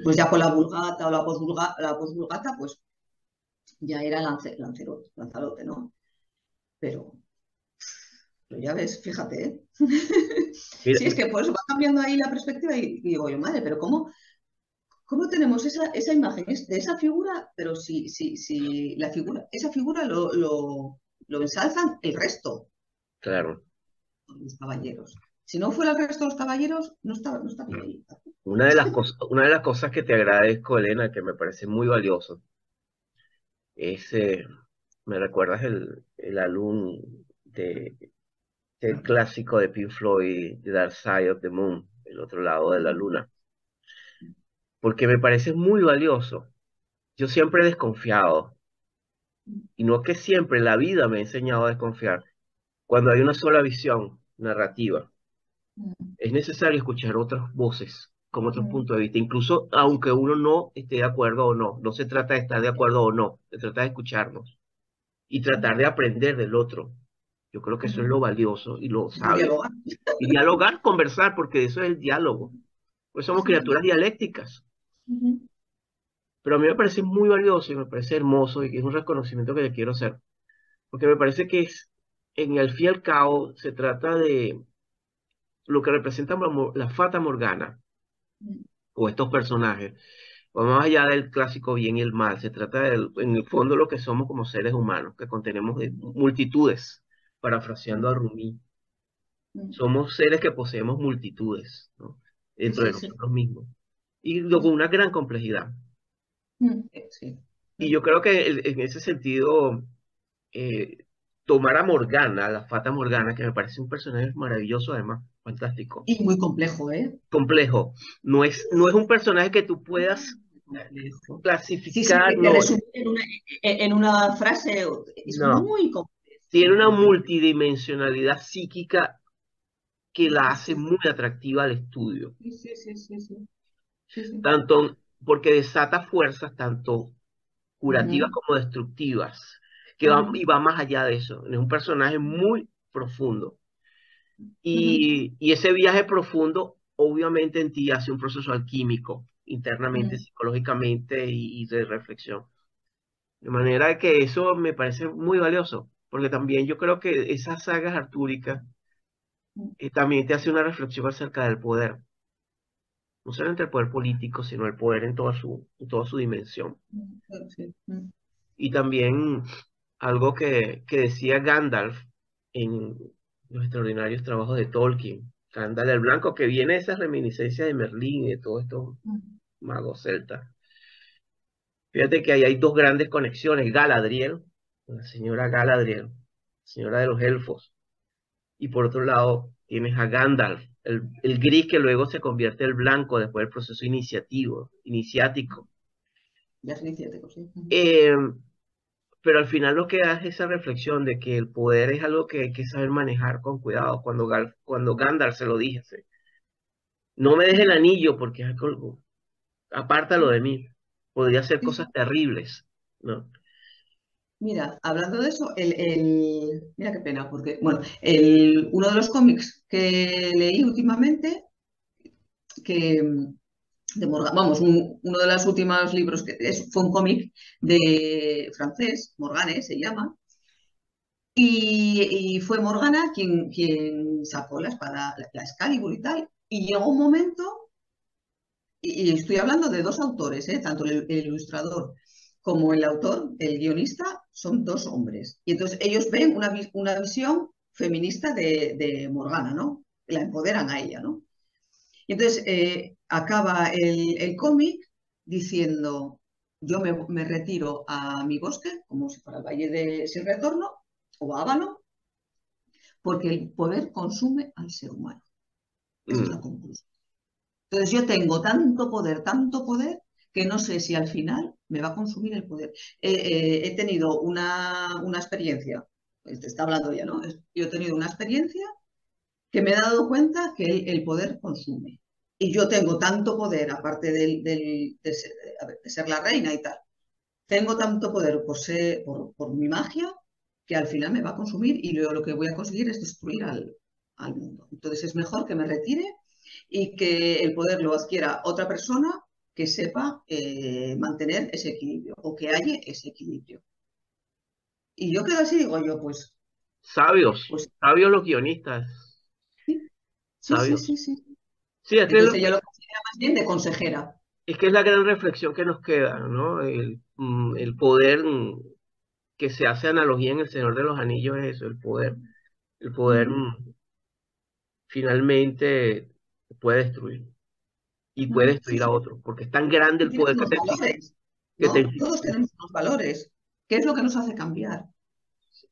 Pues ya con la vulgata o la posvulgata, pues ya era Lanzarote, ¿no? Pero, pero ya ves, fíjate, ¿eh? Mira, Sí, es que pues va cambiando ahí la perspectiva y digo yo, madre, pero ¿cómo tenemos esa imagen de esa figura? Pero si esa figura lo ensalzan el resto claro. de los caballeros. Si no fuera el resto de los caballeros, no estaría ahí. Una de las cosas que te agradezco, Elena, que me parece muy valioso, es, me recuerdas el álbum del clásico de Pink Floyd, The Dark Side of the Moon, el otro lado de la luna, porque me parece muy valioso. Yo siempre he desconfiado, y no que siempre, la vida me ha enseñado a desconfiar. Cuando hay una sola visión narrativa, es necesario escuchar otras voces, con otros puntos de vista, incluso aunque uno no esté de acuerdo o no. No se trata de estar de acuerdo o no, se trata de escucharnos y tratar de aprender del otro. Yo creo que eso es lo valioso y lo De sabio. dialogar. Y dialogar, conversar, porque eso es el diálogo. Pues somos Sí, sí. criaturas dialécticas. Ujú. Pero a mí me parece muy valioso y me parece hermoso y es un reconocimiento que le quiero hacer. Porque me parece que en el fin y al cabo, se trata de lo que representa la Fata Morgana o estos personajes. Va más allá del clásico bien y el mal. Se trata en el fondo, lo que somos como seres humanos, que contenemos de multitudes, parafraseando a Rumi. Somos seres que poseemos multitudes, ¿no? Sí, Dentro de sí, sí. nosotros mismos. Y Sí, luego sí. una gran complejidad. Sí. Y yo creo que en ese sentido, eh, tomar a Morgana, la Fata Morgana, que me parece un personaje maravilloso, además, fantástico, Y muy complejo, ¿eh? complejo. No es un personaje que tú puedas Complejo. Sí, sí, clasificar, que no, resumir en una frase es no. muy complejo, Tiene muy una complejo. multidimensionalidad psíquica que la Sí, hace sí, muy atractiva al estudio. sí, sí, sí, sí, sí, sí, sí. Tanto porque desata fuerzas tanto curativas Ujú, como destructivas, y ujú, va más allá de eso. Es un personaje muy profundo. ujú, Y ese viaje profundo, obviamente, en ti hace un proceso alquímico, internamente, ujú, psicológicamente y de reflexión. De manera que eso me parece muy valioso, porque también yo creo que esas sagas artúricas también te hace una reflexión acerca del poder. no solamente el poder político, sino el poder en toda su dimensión. Sí. Y también algo que decía Gandalf en los extraordinarios trabajos de Tolkien, Gandalf el Blanco, que viene de esa reminiscencia de Merlín y de todos estos magos celtas. Fíjate que ahí hay dos grandes conexiones, Galadriel, la señora Galadriel, señora de los elfos, y por otro lado tienes a Gandalf, el gris que luego se convierte en blanco después del proceso iniciático. Ya es iniciático, sí. Eh, pero al final lo que da es esa reflexión de que el poder es algo que hay que saber manejar con cuidado. Cuando Gandalf se lo dice, no me dejes el anillo porque es algo, apártalo de mí, podría hacer Sí, cosas sí. terribles, ¿no? Mira, hablando de eso, mira qué pena, porque, bueno, uno de los cómics que leí últimamente, que de Morgana, vamos, uno de los últimos libros fue un cómic de francés, Morgane se llama, y fue Morgana quien sacó la espada, la Excalibur y tal, y llegó un momento, y estoy hablando de dos autores, tanto el ilustrador como el autor, el guionista, son dos hombres. Y entonces ellos ven una visión feminista de Morgana, ¿no? La empoderan a ella, ¿no? Y entonces acaba el cómic diciendo, yo me retiro a mi bosque, como si fuera el Valle de Sin Retorno, o a Ávalo, porque el poder consume al ser humano. Esa es la Mm. conclusión. Entonces yo tengo tanto poder, que no sé si al final me va a consumir el poder. He tenido una experiencia, te está hablando ya, ¿no? Yo he tenido una experiencia que me he dado cuenta que el poder consume. Y yo tengo tanto poder, aparte de ser la reina y tal, tengo tanto poder por mi magia que al final me va a consumir y lo que voy a conseguir es destruir al mundo. Entonces es mejor que me retire y que el poder lo adquiera otra persona que sepa mantener ese equilibrio o que haya ese equilibrio. Y yo quedo así, digo yo, Sabios, pues sabios los guionistas, sí, sí, sí, sabios. sí, sí. Sí, Entonces ella lo considera más bien de consejera. es que es la gran reflexión que nos queda, ¿no? El poder que se hace analogía en El Señor de los Anillos es eso, el poder Ujú, finalmente puede destruir y puede ujú, sí, destruir a sí. otro, porque es tan grande Y el tienes poder unos valores, que te ¿no? Todos tenemos unos valores. ¿Qué es lo que nos hace cambiar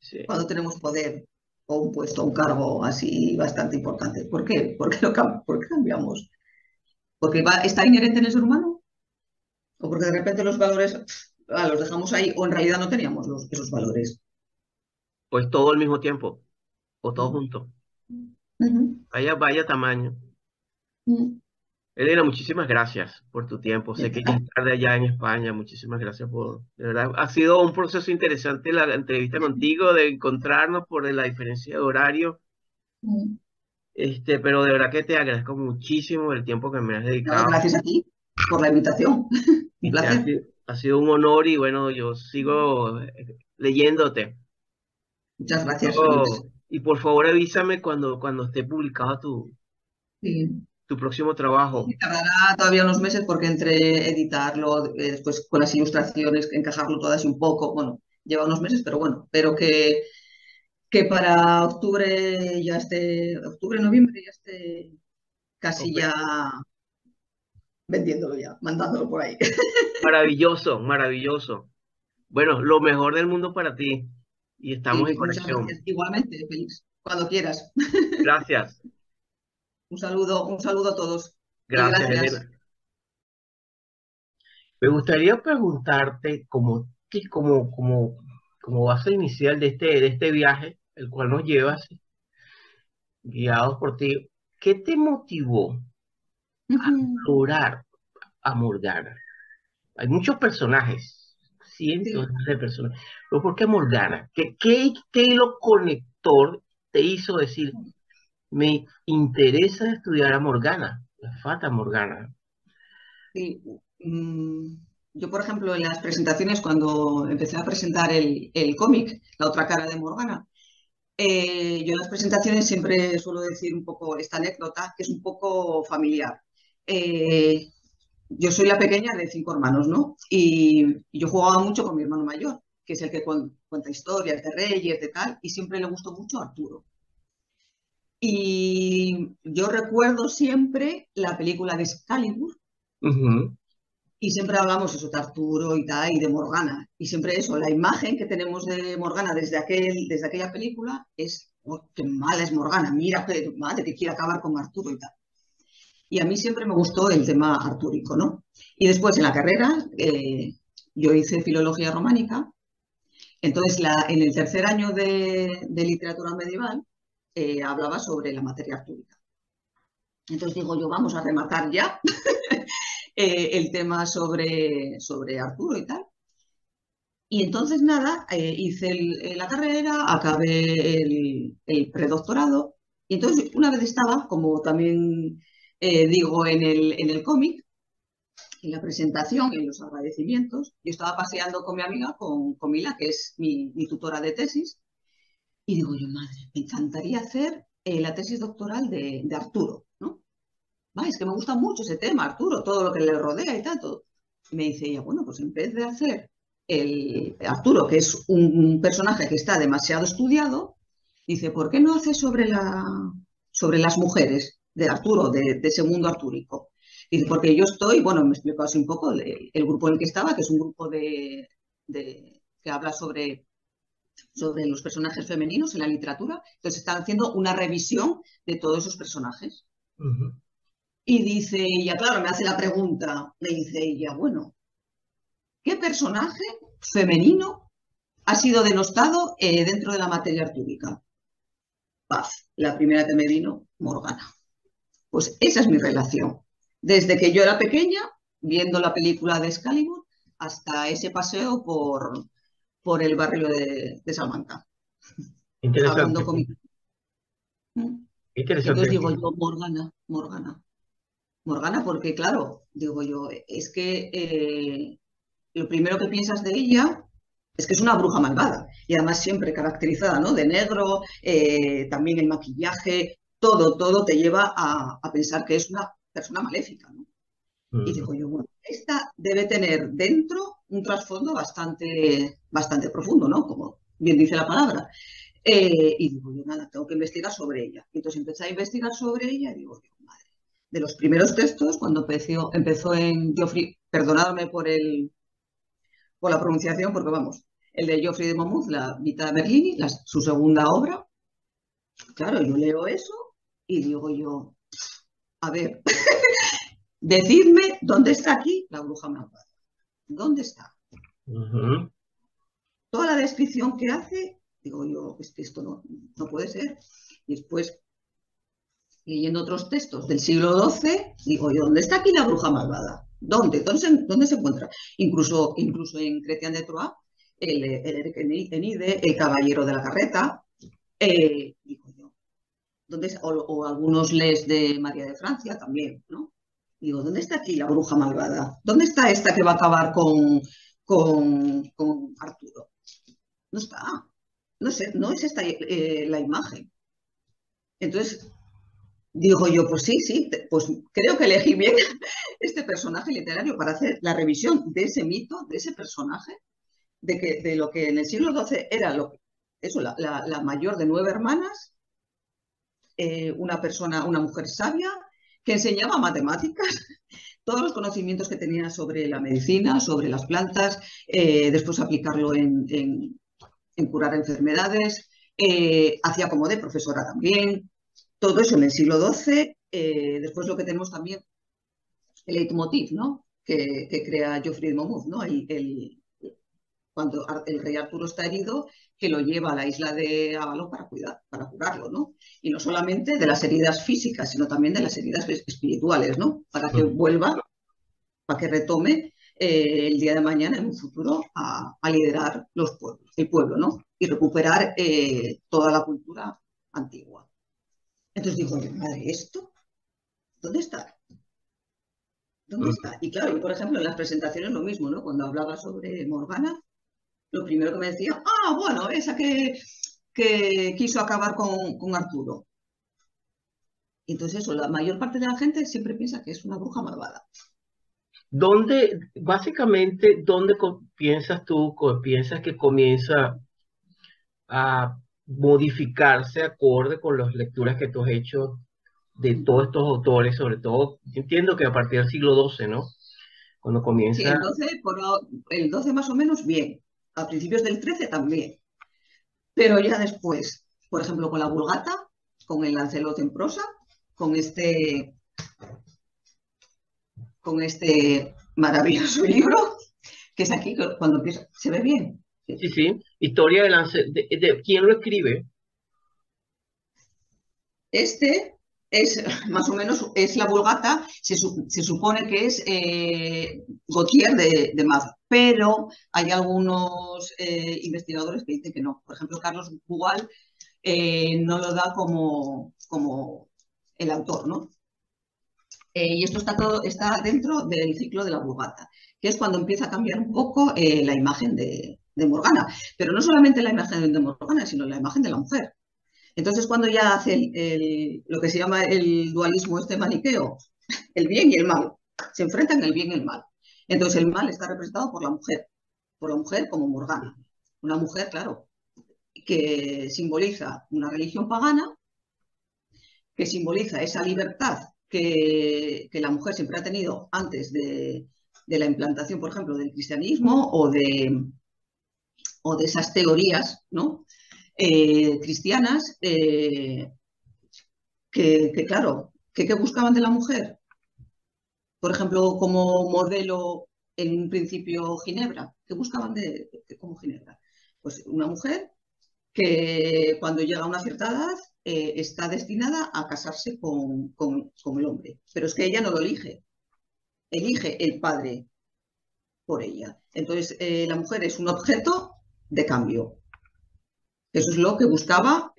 sí. cuando tenemos poder o un puesto, un cargo así bastante importante? ¿Por qué? ¿Por qué cambiamos? ¿Porque está inherente en el ser humano? ¿O porque de repente los valores los dejamos ahí o en realidad no teníamos esos valores? Pues todo al mismo tiempo, o todo Mm, junto. ujú, Vaya tamaño. mm. Elena, muchísimas gracias por tu tiempo. De Sé que ya nada. es tarde allá en España. Muchísimas gracias de verdad, ha sido un proceso interesante la entrevista contigo, de encontrarnos por la diferencia de horario. Mm. Pero de verdad que te agradezco muchísimo el tiempo que me has No, dedicado. gracias a ti por la invitación. Un placer. Ha sido un honor y bueno, yo sigo leyéndote. Muchas gracias, igualmente. Y por favor avísame cuando esté publicado Sí. tu próximo trabajo. Y tardará todavía unos meses porque entre editarlo, después con las ilustraciones, encajarlo todas y un poco, bueno, lleva unos meses, pero bueno, pero que para octubre ya esté, octubre, noviembre ya esté casi Ok. ya vendiéndolo ya, mandándolo por ahí. Maravilloso, maravilloso. Bueno, lo mejor del mundo para ti. Y estamos en Y muchas conexión. gracias. Igualmente, Félix, cuando quieras. Gracias. Un saludo a todos y Gracias, gracias. Elena. Me gustaría preguntarte como base inicial de este viaje, el cual nos llevas, guiados por ti, ¿qué te motivó a explorar a Morgana? Hay muchos personajes, cientos Sí. de personas, pero ¿por qué Morgana? ¿Qué hilo conector te hizo decir, me interesa estudiar a Morgana, la Fata Morgana? Sí, yo, por ejemplo, en las presentaciones, cuando empecé a presentar el cómic, La otra cara de Morgana, yo en las presentaciones siempre suelo decir un poco esta anécdota, que es un poco familiar. eh, yo soy la pequeña de 5 hermanos, ¿no? Y yo jugaba mucho con mi hermano mayor, que es el que cuenta historias de reyes, de tal, y siempre le gustó mucho Arturo. Y yo recuerdo siempre la película de Excalibur, Ujú. y siempre hablamos eso de Arturo y tal, y de Morgana. Y siempre eso, la imagen que tenemos de Morgana desde aquella película es, oh, qué mala es Morgana, mira que madre que quiere acabar con Arturo y tal. Y a mí siempre me gustó el tema artúrico, ¿no? Y después en la carrera yo hice filología románica, entonces en el tercer año de literatura medieval hablaba sobre la materia artúrica. Entonces digo yo, vamos a rematar ya el tema sobre Arturo y tal. Y entonces nada, hice la carrera, acabé el predoctorado y entonces una vez estaba, como también digo en el cómic, en la presentación, en los agradecimientos, yo estaba paseando con mi amiga, con Mila, que es mi tutora de tesis, y digo yo, madre, me encantaría hacer la tesis doctoral de Arturo, ¿no? Va, es que me gusta mucho ese tema, Arturo, todo lo que le rodea y tanto. Y me dice ella, bueno, pues en vez de hacer el Arturo, que es un personaje que está demasiado estudiado, dice, ¿por qué no haces sobre las mujeres de Arturo, de ese mundo artúrico? Dice, porque yo estoy, bueno, me explico así un poco el grupo en el que estaba, que es un grupo que habla sobre los personajes femeninos en la literatura. Entonces están haciendo una revisión de todos esos personajes. Ujú. Y dice ella, claro, me hace la pregunta, me dice ella, bueno, ¿qué personaje femenino ha sido denostado dentro de la materia artúrica? Paz, la primera que me vino, Morgana. Pues esa es mi relación. Desde que yo era pequeña, viendo la película de Excalibur, hasta ese paseo por el barrio de Salamanca, hablando Interesante, con mi... Y entonces interesante. digo yo, Morgana, Morgana, Morgana, porque claro, digo yo, es que lo primero que piensas de ella es que es una bruja malvada y además siempre caracterizada, ¿no? De negro, también el maquillaje, todo te lleva a pensar que es una persona maléfica, ¿no? Y Ujú. digo yo, bueno, esta debe tener dentro un trasfondo bastante profundo, ¿no? Como bien dice la palabra. Y digo yo, nada, tengo que investigar sobre ella. Y entonces empecé a investigar sobre ella y digo, yo, madre, de los primeros textos, cuando empezó en Geoffrey, perdonadme por la pronunciación, porque vamos, el de Geoffrey de Monmouth, la Vita Merlini, su segunda obra, claro, yo leo eso y digo yo, a ver, decidme dónde está aquí la bruja malvada. ¿Dónde está? Ujú. Toda la descripción que hace, digo yo, es que esto no puede ser. Y después, leyendo otros textos del siglo XII, digo yo, ¿dónde está aquí la bruja malvada? ¿Dónde se encuentra? Incluso en Chrétien de Troyes, el Eric Enide, el caballero de la carreta, digo yo, o algunos les de María de Francia también, ¿no? Digo, ¿dónde está aquí la bruja malvada? ¿Dónde está esta que va a acabar con Arturo? No está. No sé, no es esta la imagen. Entonces, digo yo, pues sí, sí, pues creo que elegí bien este personaje literario para hacer la revisión de ese mito, de ese personaje, de lo que en el siglo XII era eso, la mayor de 9 hermanas, una mujer sabia, que enseñaba matemáticas, todos los conocimientos que tenía sobre la medicina, sobre las plantas, después aplicarlo en curar enfermedades, hacía como de profesora también, todo eso en el siglo XII. Después lo que tenemos también, el leitmotiv, ¿no? Que crea Geoffrey de Monmouth, ¿no? Cuando el rey Arturo está herido, que lo lleva a la isla de Avalon para curarlo, ¿no? Y no solamente de las heridas físicas, sino también de las heridas espirituales, ¿no? Para que vuelva, para que retome el día de mañana, en un futuro, a liderar el pueblo, ¿no? Y recuperar toda la cultura antigua. Entonces digo, madre, ¿esto? ¿Dónde está? ¿Dónde Ujú. está? Y claro, yo, por ejemplo, en las presentaciones lo mismo, ¿no? Cuando hablaba sobre Morgana, lo primero que me decía, bueno, esa que quiso acabar con Arturo. Entonces eso, la mayor parte de la gente siempre piensa que es una bruja malvada. Básicamente, ¿dónde piensas tú, piensas que comienza a modificarse acorde con las lecturas que tú has hecho de todos estos autores, sobre todo, entiendo que a partir del siglo XII, ¿no? Cuando Sí, comienza, el 12 más o menos bien, a principios del 13 también, pero ya después, por ejemplo, con la Vulgata, con el Lancelot en prosa, con este, con este maravilloso libro, que es aquí cuando empieza, se ve bien. sí, sí, historia de quién lo escribe, Este es más o menos, es la Vulgata, se supone que es Gautier de Maza, pero hay algunos investigadores que dicen que no. Por ejemplo, Carlos Bugal no lo da como el autor, ¿no? Y esto está dentro del ciclo de la Vulgata, que es cuando empieza a cambiar un poco la imagen de Morgana, pero no solamente la imagen de Morgana, sino la imagen de la mujer. Entonces, cuando ya hace lo que se llama el dualismo este maniqueo, el bien y el mal, se enfrentan el bien y el mal. Entonces, el mal está representado por la mujer como Morgana. Una mujer, claro, que simboliza una religión pagana, que simboliza esa libertad que la mujer siempre ha tenido antes de la implantación, por ejemplo, del cristianismo o de esas teorías, ¿no? Cristianas claro, que buscaban de la mujer, por ejemplo, como modelo en un principio Ginebra, que buscaban como Ginebra. Pues una mujer que cuando llega a una cierta edad está destinada a casarse con el hombre. Pero es que ella no lo elige el padre por ella. Entonces, la mujer es un objeto de cambio. Eso es lo que buscaba,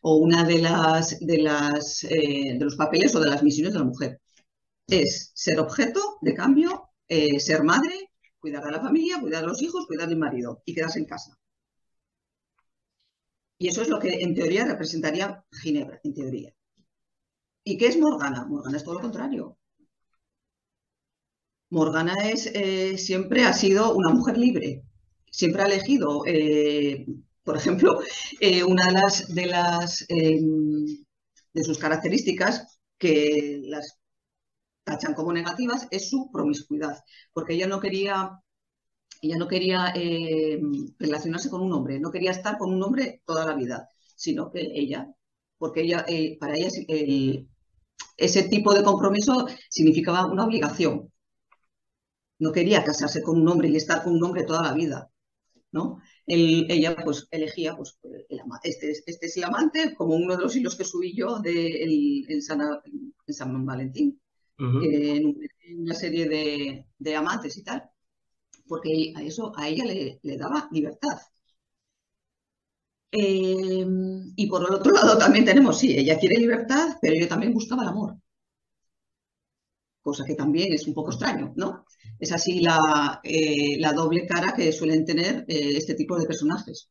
o una de los papeles o de las misiones de la mujer. Es ser objeto de cambio, ser madre, cuidar de la familia, cuidar de los hijos, cuidar del marido y quedarse en casa. Y eso es lo que en teoría representaría Ginebra, en teoría. ¿Y qué es Morgana? Morgana es todo lo contrario. Morgana siempre ha sido una mujer libre, siempre ha elegido, por ejemplo, una de sus características que las tachan como negativas es su promiscuidad, porque ella no quería relacionarse con un hombre, no quería estar con un hombre toda la vida, sino que porque para ella ese tipo de compromiso significaba una obligación. No quería casarse con un hombre y estar con un hombre toda la vida, ¿no? Ella pues elegía, pues, este es el amante, como uno de los hilos que subí yo en San Valentín, ujú, en una serie de amantes y tal, porque a ella le daba libertad. Y por el otro lado también tenemos, sí, ella quiere libertad, pero yo también buscaba el amor, cosa que también es un poco extraño, ¿no? Es así la doble cara que suelen tener este tipo de personajes.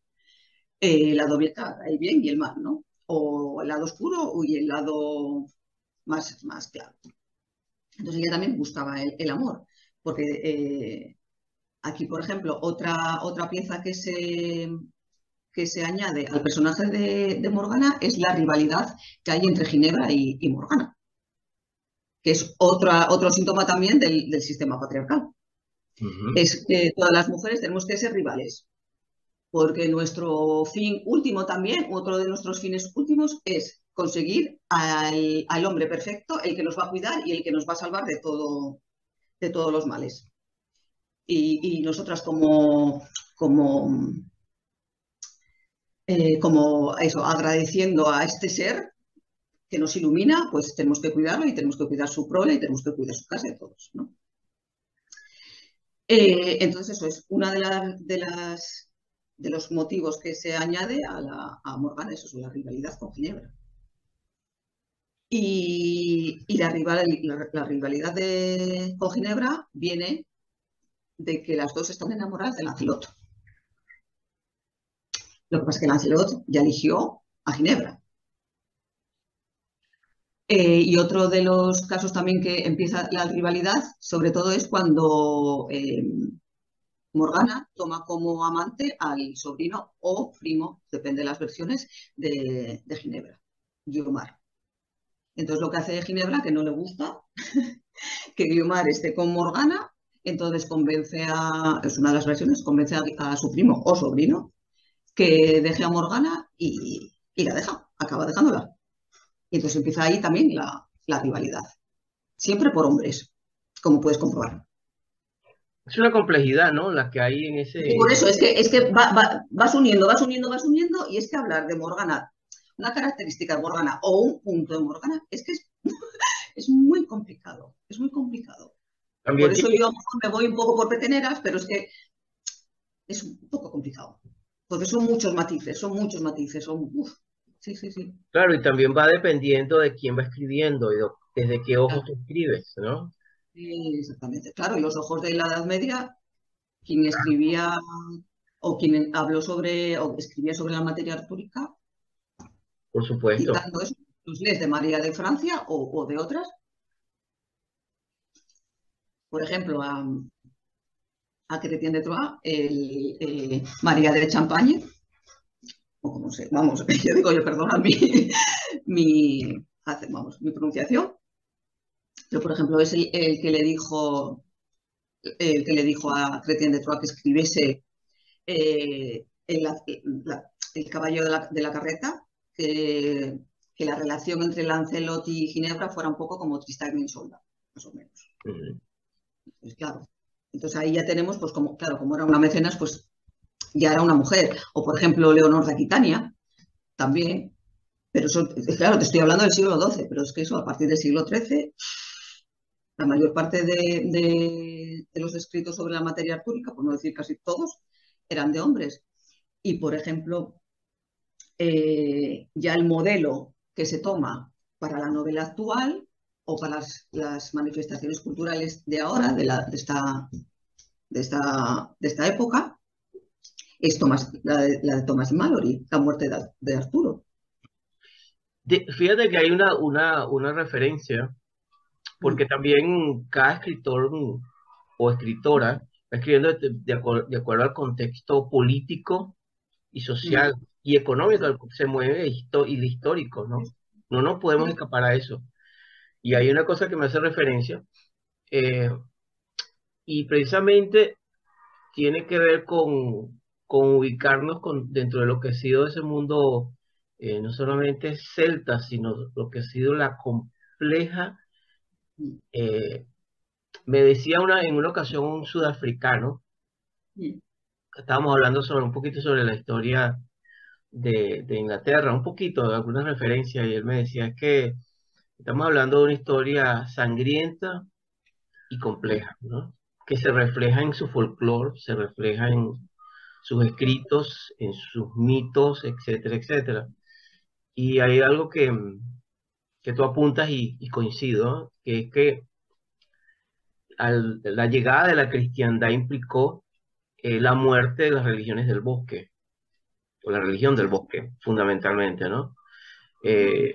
La doble cara, el bien y el mal, ¿no? O el lado oscuro y el lado más claro. Entonces ella también buscaba el amor, porque aquí, por ejemplo, otra pieza que se añade al personaje de Morgana es la rivalidad que hay entre Ginebra y Morgana, que es otro síntoma también del sistema patriarcal. ujú. Es que todas las mujeres tenemos que ser rivales, porque nuestro fin último también, otro de nuestros fines últimos, es conseguir al hombre perfecto, el que nos va a cuidar y el que nos va a salvar de todos los males. Y nosotras como, como eso, agradeciendo a este ser que nos ilumina, pues tenemos que cuidarlo y tenemos que cuidar su prole y tenemos que cuidar su casa y todos, ¿no? Entonces, eso es una de los motivos que se añade a Morgana, eso es la rivalidad con Ginebra. Y la rivalidad con Ginebra viene de que las dos están enamoradas de Lancelot. Lo que pasa es que Lancelot ya eligió a Ginebra. Y otro de los casos también que empieza la rivalidad, sobre todo, es cuando Morgana toma como amante al sobrino o primo, depende de las versiones, de Ginebra, Guiomar. Entonces lo que hace Ginebra, que no le gusta, que Guiomar esté con Morgana, entonces convence es una de las versiones, convence a su primo o sobrino que deje a Morgana y la deja, acaba dejándola. Y entonces empieza ahí también la rivalidad. Siempre por hombres, como puedes comprobar. Es una complejidad, ¿no? La que hay en Y por ese... eso es que vas uniendo, vas uniendo, vas uniendo, y es que hablar de Morgana, una característica de Morgana o un punto de Morgana, es muy complicado, es muy complicado. Por También eso tiene, yo me voy un poco por peteneras, pero es que es un poco complicado. Porque son muchos matices, son... Uf, sí, sí, sí. claro, y también va dependiendo de quién va escribiendo y desde qué ojos Claro, tú escribes, ¿no? exactamente. Claro, y los ojos de la Edad Media, quien escribía o quien habló sobre o escribía sobre la materia artúrica, Por supuesto. citando eso, los lees de María de Francia o de otras, por ejemplo, a Chrétien de Troyes, María de Champagne, o como se, vamos, yo digo yo, perdona mi, vamos, mi pronunciación, pero por ejemplo es el que le dijo a Chrétien de Troyes que escribiese el caballo de la carreta, que la relación entre Lancelot y Ginebra fuera un poco como Tristán y Isolda, más o menos. Ujú. Pues claro. Entonces ahí ya tenemos, pues como, claro, como era una mecenas, pues ya era una mujer. O por ejemplo, Leonor de Aquitania, también. Pero eso, claro, te estoy hablando del siglo XII, pero es que eso, a partir del siglo XIII, la mayor parte de los escritos sobre la materia artúrica, por no decir casi todos, eran de hombres. Y por ejemplo, ya el modelo que se toma para la novela actual o para las manifestaciones culturales de ahora, de esta época, es la de Thomas Malory, La muerte de Arturo. Fíjate que hay una referencia, porque Mm, también cada escritor o escritora va escribiendo de acuerdo al contexto político y mm, social y económico claro. al que se mueve y el histórico, Sí, ¿no? No nos podemos sí, escapar a eso. Y hay una cosa que me hace referencia, eh, y precisamente tiene que ver con ubicarnos dentro de lo que ha sido ese mundo, no solamente celta, sino lo que ha sido la compleja. mm, eh, Me decía en una ocasión un sudafricano, mm, estábamos hablando sobre un poquito sobre la historia de Inglaterra, un poquito de alguna referencia, y él me decía que estamos hablando de una historia sangrienta y compleja, ¿no? Que se refleja en su folclore, se refleja en sus escritos, en sus mitos, etcétera, etcétera. Y hay algo que tú apuntas y coincido, ¿no? Que es que la llegada de la cristiandad implicó la muerte de las religiones del bosque, o la religión del sí, bosque, fundamentalmente, ¿no? Eh,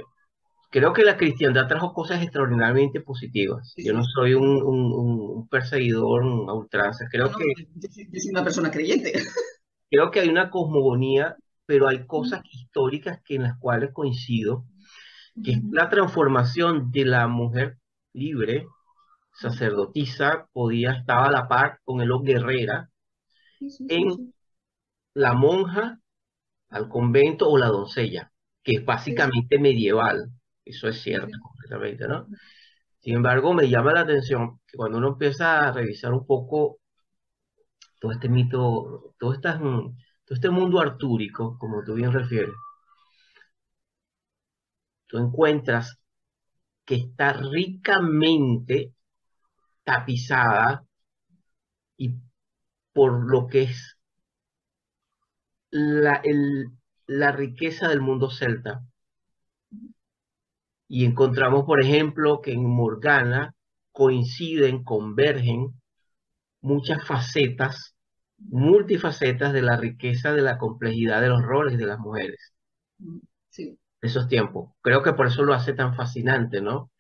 Creo que la cristiandad trajo cosas extraordinariamente positivas. sí, Yo no sí. soy un perseguidor a ultranza. No, no, yo soy una persona creyente. Creo que hay una cosmogonía, pero hay cosas históricas en las cuales coincido, que es la transformación de la mujer libre, sacerdotisa, estaba a la par con el guerrera, Sí, sí, sí, en sí, la monja al convento o la doncella, que es sí, sí, básicamente medieval. Eso es sí, cierto, sí. completamente, ¿no? Sin embargo, me llama la atención que cuando uno empieza a revisar un poco todo este mito, todo este mundo artúrico, como tú bien refieres, tú encuentras que está ricamente tapizada y por lo que es la, el- la riqueza del mundo celta. Y encontramos, por ejemplo, que en Morgana coinciden, convergen muchas facetas, multifacetas de la riqueza, de la complejidad de los roles de las mujeres. Sí, esos tiempos. Creo que por eso lo hace tan fascinante, ¿no?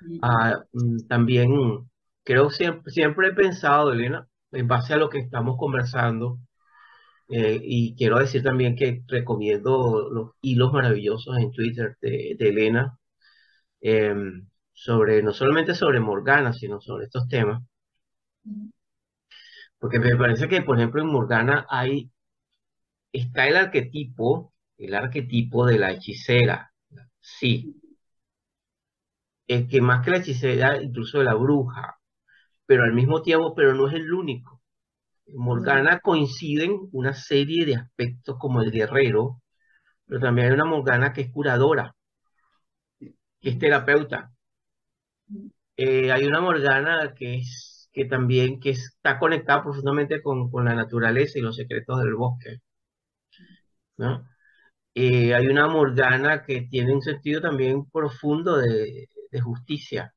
Ujú. También creo siempre he pensado, Elena, en base a lo que estamos conversando, y quiero decir también que recomiendo los hilos maravillosos en Twitter de Elena, eh, sobre, no solamente sobre Morgana, sino sobre estos temas, porque me parece que, por ejemplo, en Morgana está el arquetipo de la hechicera, sí, es que más que la hechicera, incluso de la bruja, pero al mismo tiempo, pero no es el único. En No. Morgana coinciden una serie de aspectos como el guerrero, pero también hay una Morgana que es curadora, que es Ujú. terapeuta. Hay una Morgana que también que está conectada profundamente con la naturaleza y los secretos del bosque, ¿no? Hay una Morgana que tiene un sentido también profundo de justicia,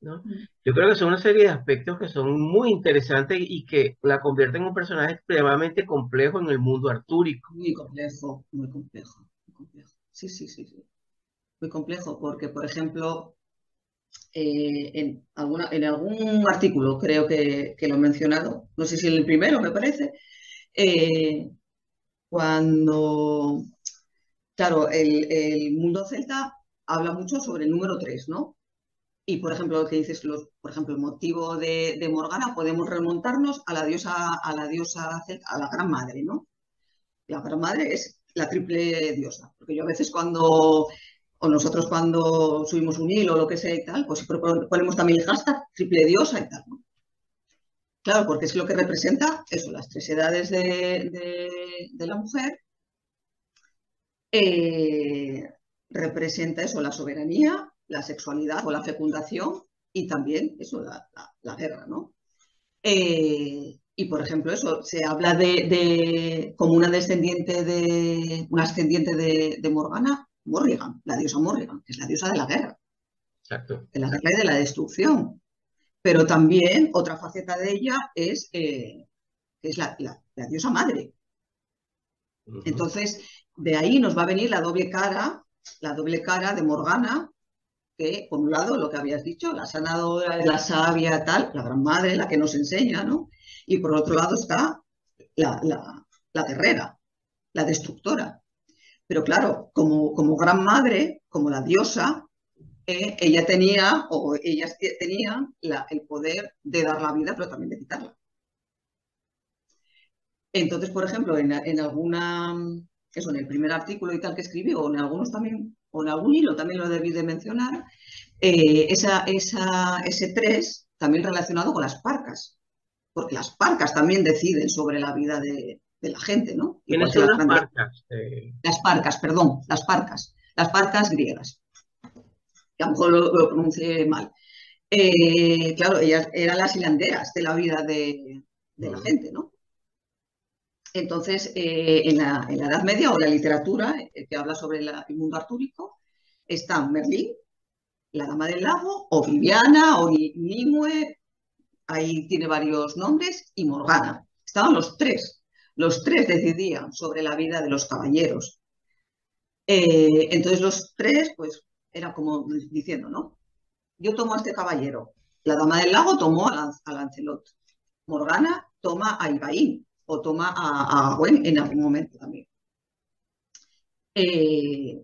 ¿no? Yo creo que son una serie de aspectos que son muy interesantes y que la convierten en un personaje extremadamente complejo en el mundo artúrico. Muy complejo, muy complejo, muy complejo. Sí, sí, sí, sí. Muy complejo porque, por ejemplo, en algún artículo creo que lo he mencionado, no sé si en el primero me parece, eh, cuando, claro, el mundo celta habla mucho sobre el número 3, ¿no? Y, por ejemplo, lo que dices, por ejemplo, el motivo de Morgana, podemos remontarnos a la diosa celta, a la Gran Madre, ¿no? La Gran Madre es la triple diosa, porque yo a veces o nosotros cuando subimos un hilo o lo que sea y tal, pues ponemos también el hashtag triple diosa y tal, ¿no? Claro, porque es lo que representa eso, las tres edades de la mujer, eh, representa eso, la soberanía, la sexualidad o la fecundación y también eso, la guerra, ¿no? Y por ejemplo, eso, se habla como una ascendiente de Morgana, Morrigan, la diosa Morrigan, que es la diosa Exacto. de la guerra y de la destrucción. Pero también otra faceta de ella que es la diosa madre. Ujú. Entonces, de ahí nos va a venir la doble cara de Morgana, que por un lado, lo que habías dicho, la sanadora, la sabia, tal, la gran madre, la que nos enseña, ¿no? Y por otro lado está la, la, la guerrera, la destructora. Pero claro, como gran madre, como la diosa, ella tenía, o ellas tenían el poder de dar la vida, pero también de quitarla. Entonces, por ejemplo, eso, en el primer artículo y tal que escribí, o en algunos también, o en algún hilo también lo debí de mencionar, ese 3 también relacionado con las parcas, porque las parcas también deciden sobre la vida de la gente, ¿no? Igual ¿Quiénes que son las las grandes, marcas? las parcas, perdón, las parcas griegas, que a lo mejor lo pronuncié mal. Claro, ellas eran las hilanderas de la vida de la Ujú. gente, ¿no? Entonces, en la Edad Media o la literatura que habla sobre el mundo artúrico, están Merlín, la Dama del Lago, o Viviana, o Nimue, ahí tiene varios nombres, y Morgana. Estaban los tres. Los tres decidían sobre la vida de los caballeros. Entonces los tres, pues, era como diciendo, ¿no? Yo tomo a este caballero. La Dama del Lago tomó a Lancelot. Morgana toma a Ivaín o toma a Gwen en algún momento también. Eh,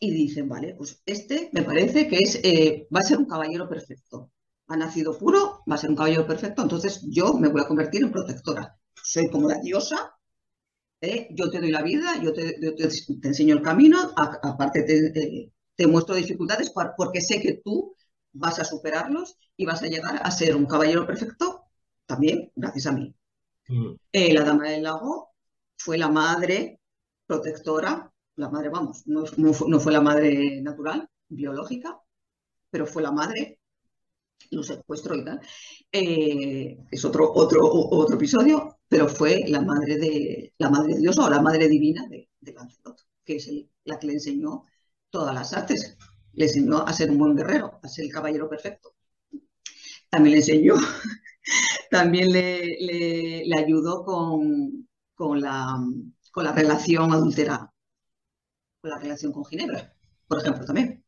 y dicen, vale, pues este me parece que va a ser un caballero perfecto. Ha nacido puro, va a ser un caballero perfecto, entonces yo me voy a convertir en protectora. Soy como la diosa, yo te doy la vida, te enseño el camino, aparte te muestro dificultades porque sé que tú vas a superarlos y vas a llegar a ser un caballero perfecto también gracias a mí. Ujú. La Dama del Lago fue la madre protectora, la madre, vamos, no fue la madre natural, biológica, pero fue la madre, lo secuestró y tal. Es otro episodio, pero fue la madre diosa o la madre divina de Lancelot, que es la que le enseñó todas las artes. Le enseñó a ser un buen guerrero, a ser el caballero perfecto. También le enseñó, también le ayudó con la relación adulterada, con la relación con Ginebra. por ejemplo, también.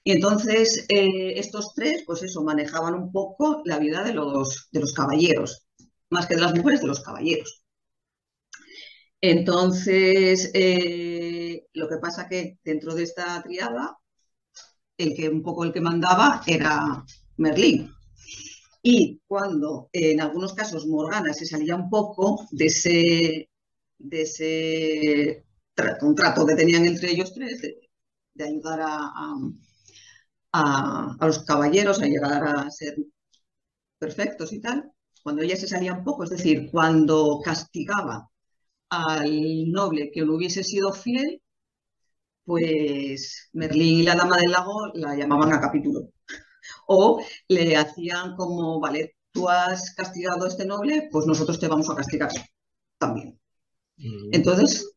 Y entonces estos tres, pues eso, manejaban un poco la vida de los caballeros, más que de las mujeres, de los caballeros. Entonces, lo que pasa que dentro de esta triada, un poco el que mandaba era Merlín. Y cuando en algunos casos Morgana se salía un poco de ese contrato que tenían entre ellos tres, de ayudar a los caballeros a llegar a ser perfectos y tal, cuando ella se salía un poco, es decir, cuando castigaba al noble que no hubiese sido fiel, pues Merlín y la Dama del Lago la llamaban a capítulo. O le hacían como, vale, tú has castigado a este noble, pues nosotros te vamos a castigar también. Entonces,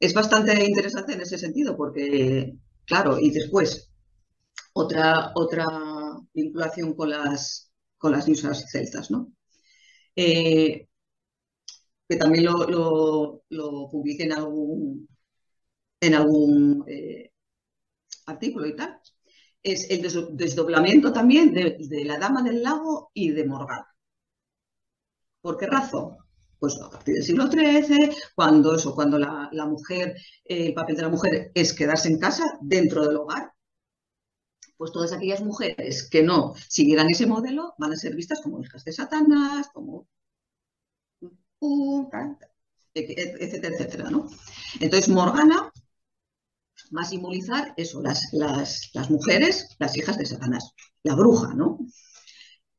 es bastante interesante en ese sentido, porque, claro, y después, otra vinculación con las diosas celtas, ¿no? Que también lo publiqué en algún artículo y tal, es el desdoblamiento también de la Dama del Lago y de Morgana. ¿Por qué razón? Pues a partir del siglo XIII, cuando la mujer, el papel de la mujer es quedarse en casa, dentro del hogar, pues todas aquellas mujeres que no siguieran ese modelo van a ser vistas como hijas de Satanás, como etcétera, etcétera, ¿no? Entonces Morgana va a simbolizar eso, las mujeres, las hijas de Satanás, la bruja, ¿no?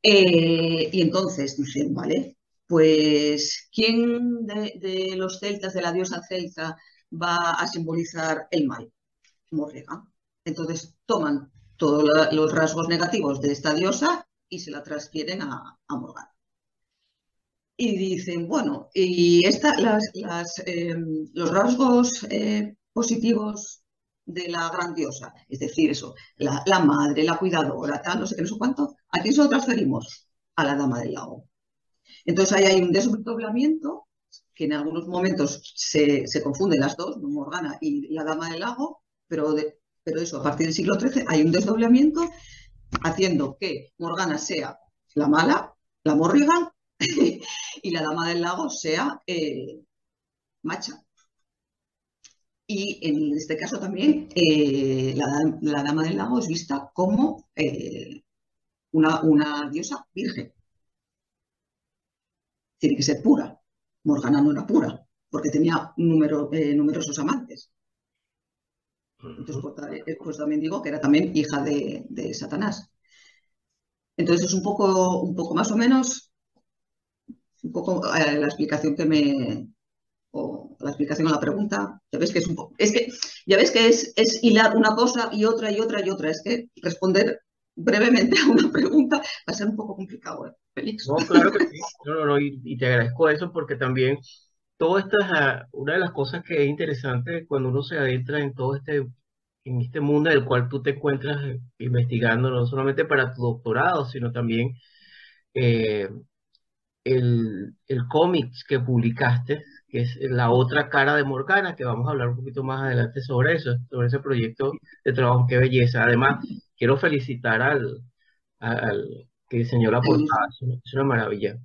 Y entonces dicen, vale, pues ¿quién de los celtas, de la diosa celta, va a simbolizar el mal? Morrigan. Entonces toman todos los rasgos negativos de esta diosa y se la transfieren a Morgana. Y dicen, bueno, y los rasgos positivos de la gran diosa, es decir, eso, la madre, la cuidadora, tal, no sé qué, no sé cuánto, ¿a quién se lo transferimos? A la Dama del Lago. Entonces ahí hay un desdoblamiento, que en algunos momentos se confunden las dos, Morgana y la Dama del Lago, pero eso, a partir del siglo XIII hay un desdoblamiento haciendo que Morgana sea la mala, la Morrigan, y la Dama del Lago sea macha. Y en este caso también la Dama del Lago es vista como una diosa virgen. Tiene que ser pura. Morgana no era pura, porque tenía numerosos amantes. Entonces, pues también digo que era también hija de Satanás. Entonces es un poco más o menos, un poco la explicación o la explicación a la pregunta. Ya ves que ya ves que es hilar una cosa y otra y otra y otra. Es que responder brevemente a una pregunta va a ser un poco complicado, Félix. No, claro que sí. No, no, y te agradezco eso porque también todo esto es una de las cosas que es interesante cuando uno se adentra en en este mundo en el cual tú te encuentras investigando, no solamente para tu doctorado, sino también eh, el cómic que publicaste, que es la otra cara de Morgana, que vamos a hablar un poquito más adelante sobre eso, sobre ese proyecto de trabajo, qué belleza. Además, quiero felicitar al que diseñó la portada, es una maravilla,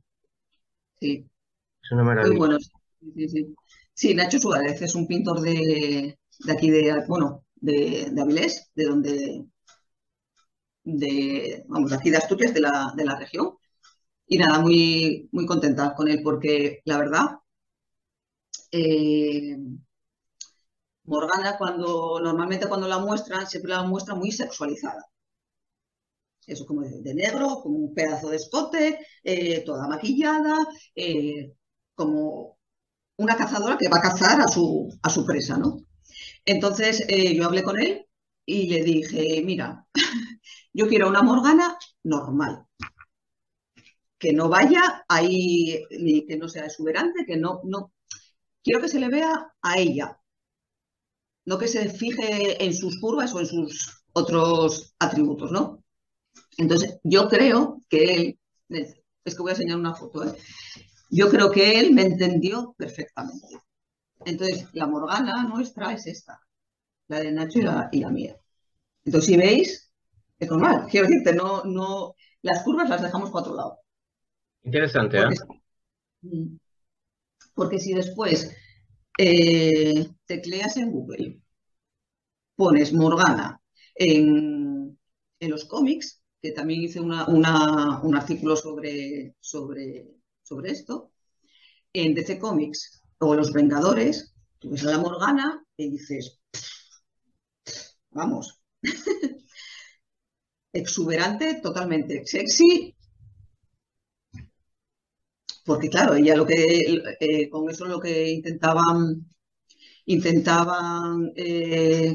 Sí, es una muy maravilla. bueno. Sí, sí. Sí, Nacho Suárez es un pintor de aquí, bueno, de Avilés, vamos, de aquí de Asturias, de la región. Y nada, muy, muy contenta con él porque la verdad, eh, Morgana normalmente cuando la muestran, siempre la muestran muy sexualizada. Eso como de negro, como un pedazo de escote, toda maquillada, como una cazadora que va a cazar a su presa, ¿no? Entonces yo hablé con él y le dije, mira, yo quiero una Morgana normal, que no vaya ahí, ni que no sea exuberante, que no, quiero que se le vea a ella, no que se fije en sus curvas o en sus otros atributos, ¿no? Entonces, yo creo que él, es que voy a enseñar una foto, ¿eh? Yo creo que él me entendió perfectamente. Entonces, la Morgana nuestra es esta. la de Nacho y la mía. Entonces, si veis, es normal. Quiero decirte, las curvas las dejamos para otro lado. Interesante, ¿ah? Porque, porque si después tecleas en Google, pones Morgana en los cómics, que también hice un artículo sobre esto, en DC Comics o Los Vengadores, tú ves a la Morgana y dices, vamos, exuberante, totalmente sexy, porque claro, ella con eso lo que intentaban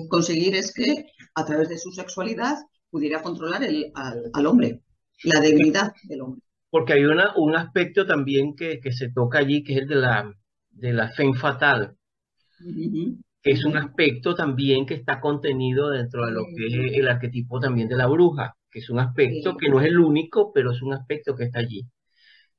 conseguir es que a través de su sexualidad pudiera controlar al hombre, la debilidad del hombre. Porque hay un aspecto también que se toca allí, que es el de la femme fatale, Ujú, que es un ujú. aspecto también que está contenido dentro de lo que es el arquetipo también de la bruja, que es un aspecto que no es el único, pero es un aspecto que está allí,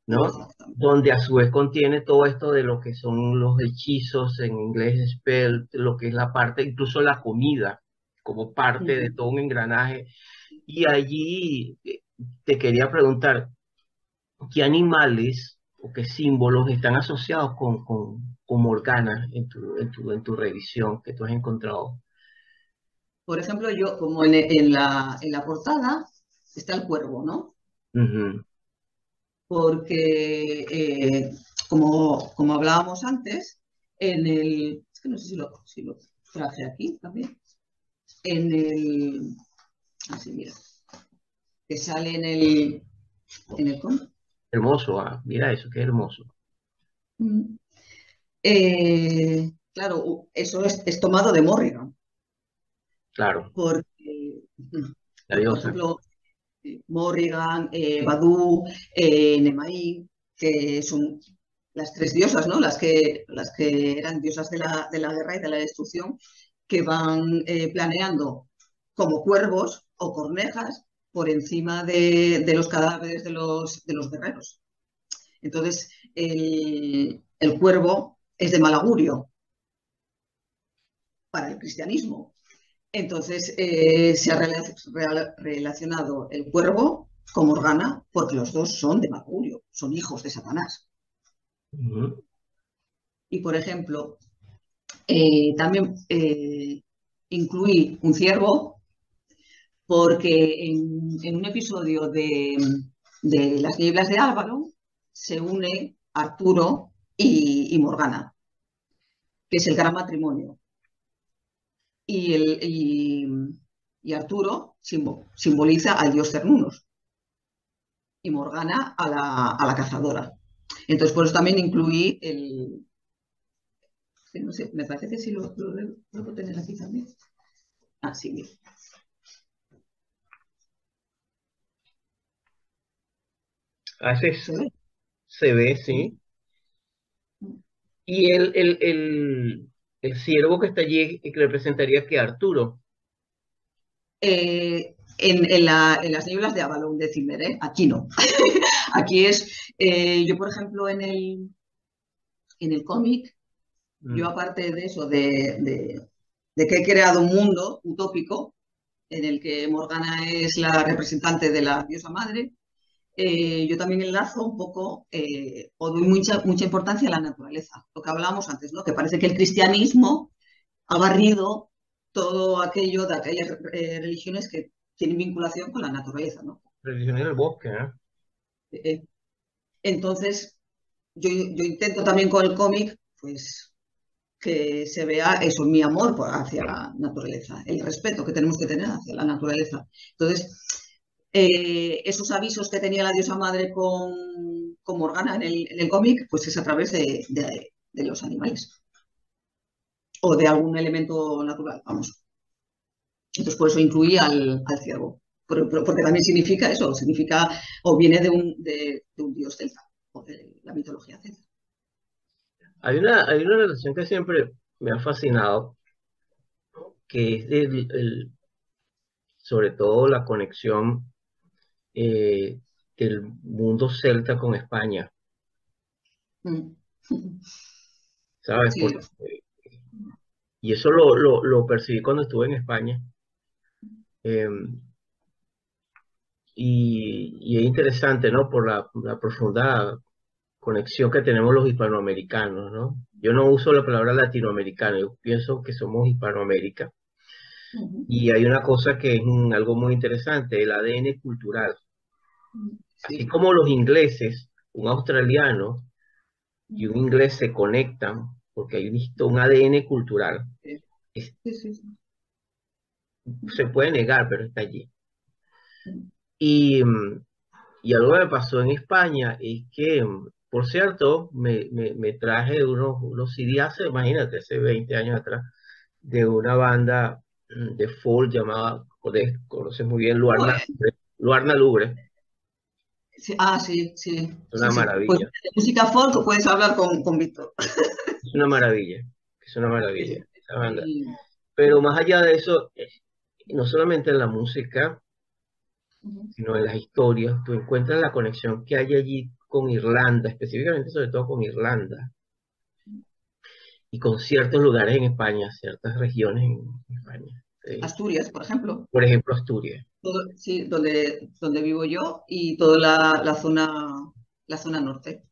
¿no? Exactamente. Donde a su vez contiene todo esto de lo que son los hechizos, en inglés spell, lo que es la parte, incluso la comida, como parte de Ujú. todo un engranaje. Y allí te quería preguntar, ¿qué animales o qué símbolos están asociados con Morgana en tu revisión que tú has encontrado? Por ejemplo, yo, como en la portada, está el cuervo, ¿no? Ujú. Porque, como hablábamos antes, es que no sé si lo traje aquí también, en el, así mira, que sale en el cómic. Hermoso, ah, mira eso, qué hermoso. Mm. Claro, eso es tomado de Morrigan, Claro, porque, la por diosa. ejemplo, Morrigan, Badu, Nemaí, que son las tres diosas, ¿no? Las que eran diosas de la guerra y de la destrucción, que van planeando como cuervos o cornejas por encima de los cadáveres de los guerreros. Entonces, el cuervo es de mal augurio para el cristianismo. Entonces, se ha relacionado el cuervo con Morgana porque los dos son de Mercurio, son hijos de Satanás. Ujú. Y, por ejemplo, también incluí un ciervo porque en un episodio de Las nieblas de Álvaro se une Arturo y Morgana, que es el gran matrimonio. Y Arturo simboliza al dios Cernunnos y Morgana a la cazadora. Entonces, por eso también incluí no sé, me parece que sí lo tener aquí también. Ah, sí, mira. A veces ¿Se ve? se ve, Sí. sí. Y el ciervo que está allí que representaría que Arturo. En las nieblas de Avalon de Zimmer, ¿eh? Aquí no. Aquí yo por ejemplo, en el cómic, yo Mm. aparte de eso, de que he creado un mundo utópico en el que Morgana es la representante de la diosa madre, yo también enlazo un poco o doy mucha importancia a la naturaleza, lo que hablábamos antes, ¿no? Que parece que el cristianismo ha barrido todo aquello de aquellas religiones que tienen vinculación con la naturaleza, ¿no? Religión en el bosque, ¿eh? Eh, entonces, yo intento también con el cómic, pues, que se vea eso, mi amor hacia la naturaleza, el respeto que tenemos que tener hacia la naturaleza. Entonces, esos avisos que tenía la diosa madre con Morgana en el cómic, pues es a través de los animales o de algún elemento natural, vamos. Entonces, por eso incluí al ciervo, porque también significa eso, significa o viene de un dios celta, o de la mitología celta. Hay una relación que siempre me ha fascinado, que es sobre todo la conexión eh, del mundo celta con España, Mm. ¿sabes? Sí, Porque Y eso lo percibí cuando estuve en España. eh, y es interesante, ¿no? Por la profunda conexión que tenemos los hispanoamericanos, ¿no? Yo no uso la palabra latinoamericano, yo pienso que somos Hispanoamérica. Ujú. Y hay una cosa que es algo muy interesante, el ADN cultural. Así Sí. como los ingleses, un australiano y un inglés se conectan porque hay un ADN cultural. Sí, Es- sí, sí, sí. Se puede negar, pero está allí. Y, y algo que me pasó en España es que, por cierto, me traje unos CD hace, imagínate, hace 20 años atrás, de una banda de folk llamada, conoces muy bien, Pues, Luarna Lubre. sí, ah, sí, sí, Es sí, una sí. Pues maravilla, de música folk puedes hablar con Víctor. es una maravilla, es una Sí, maravilla sí. esa banda. Y, Pero más allá de eso, no solamente en la música, ujú. sino en las historias, tú encuentras la conexión que hay allí con Irlanda, específicamente sobre todo con Irlanda, y con ciertos lugares en España, ciertas regiones en España. Asturias, por ejemplo, Por ejemplo, Asturias. sí, donde vivo yo y toda la zona norte.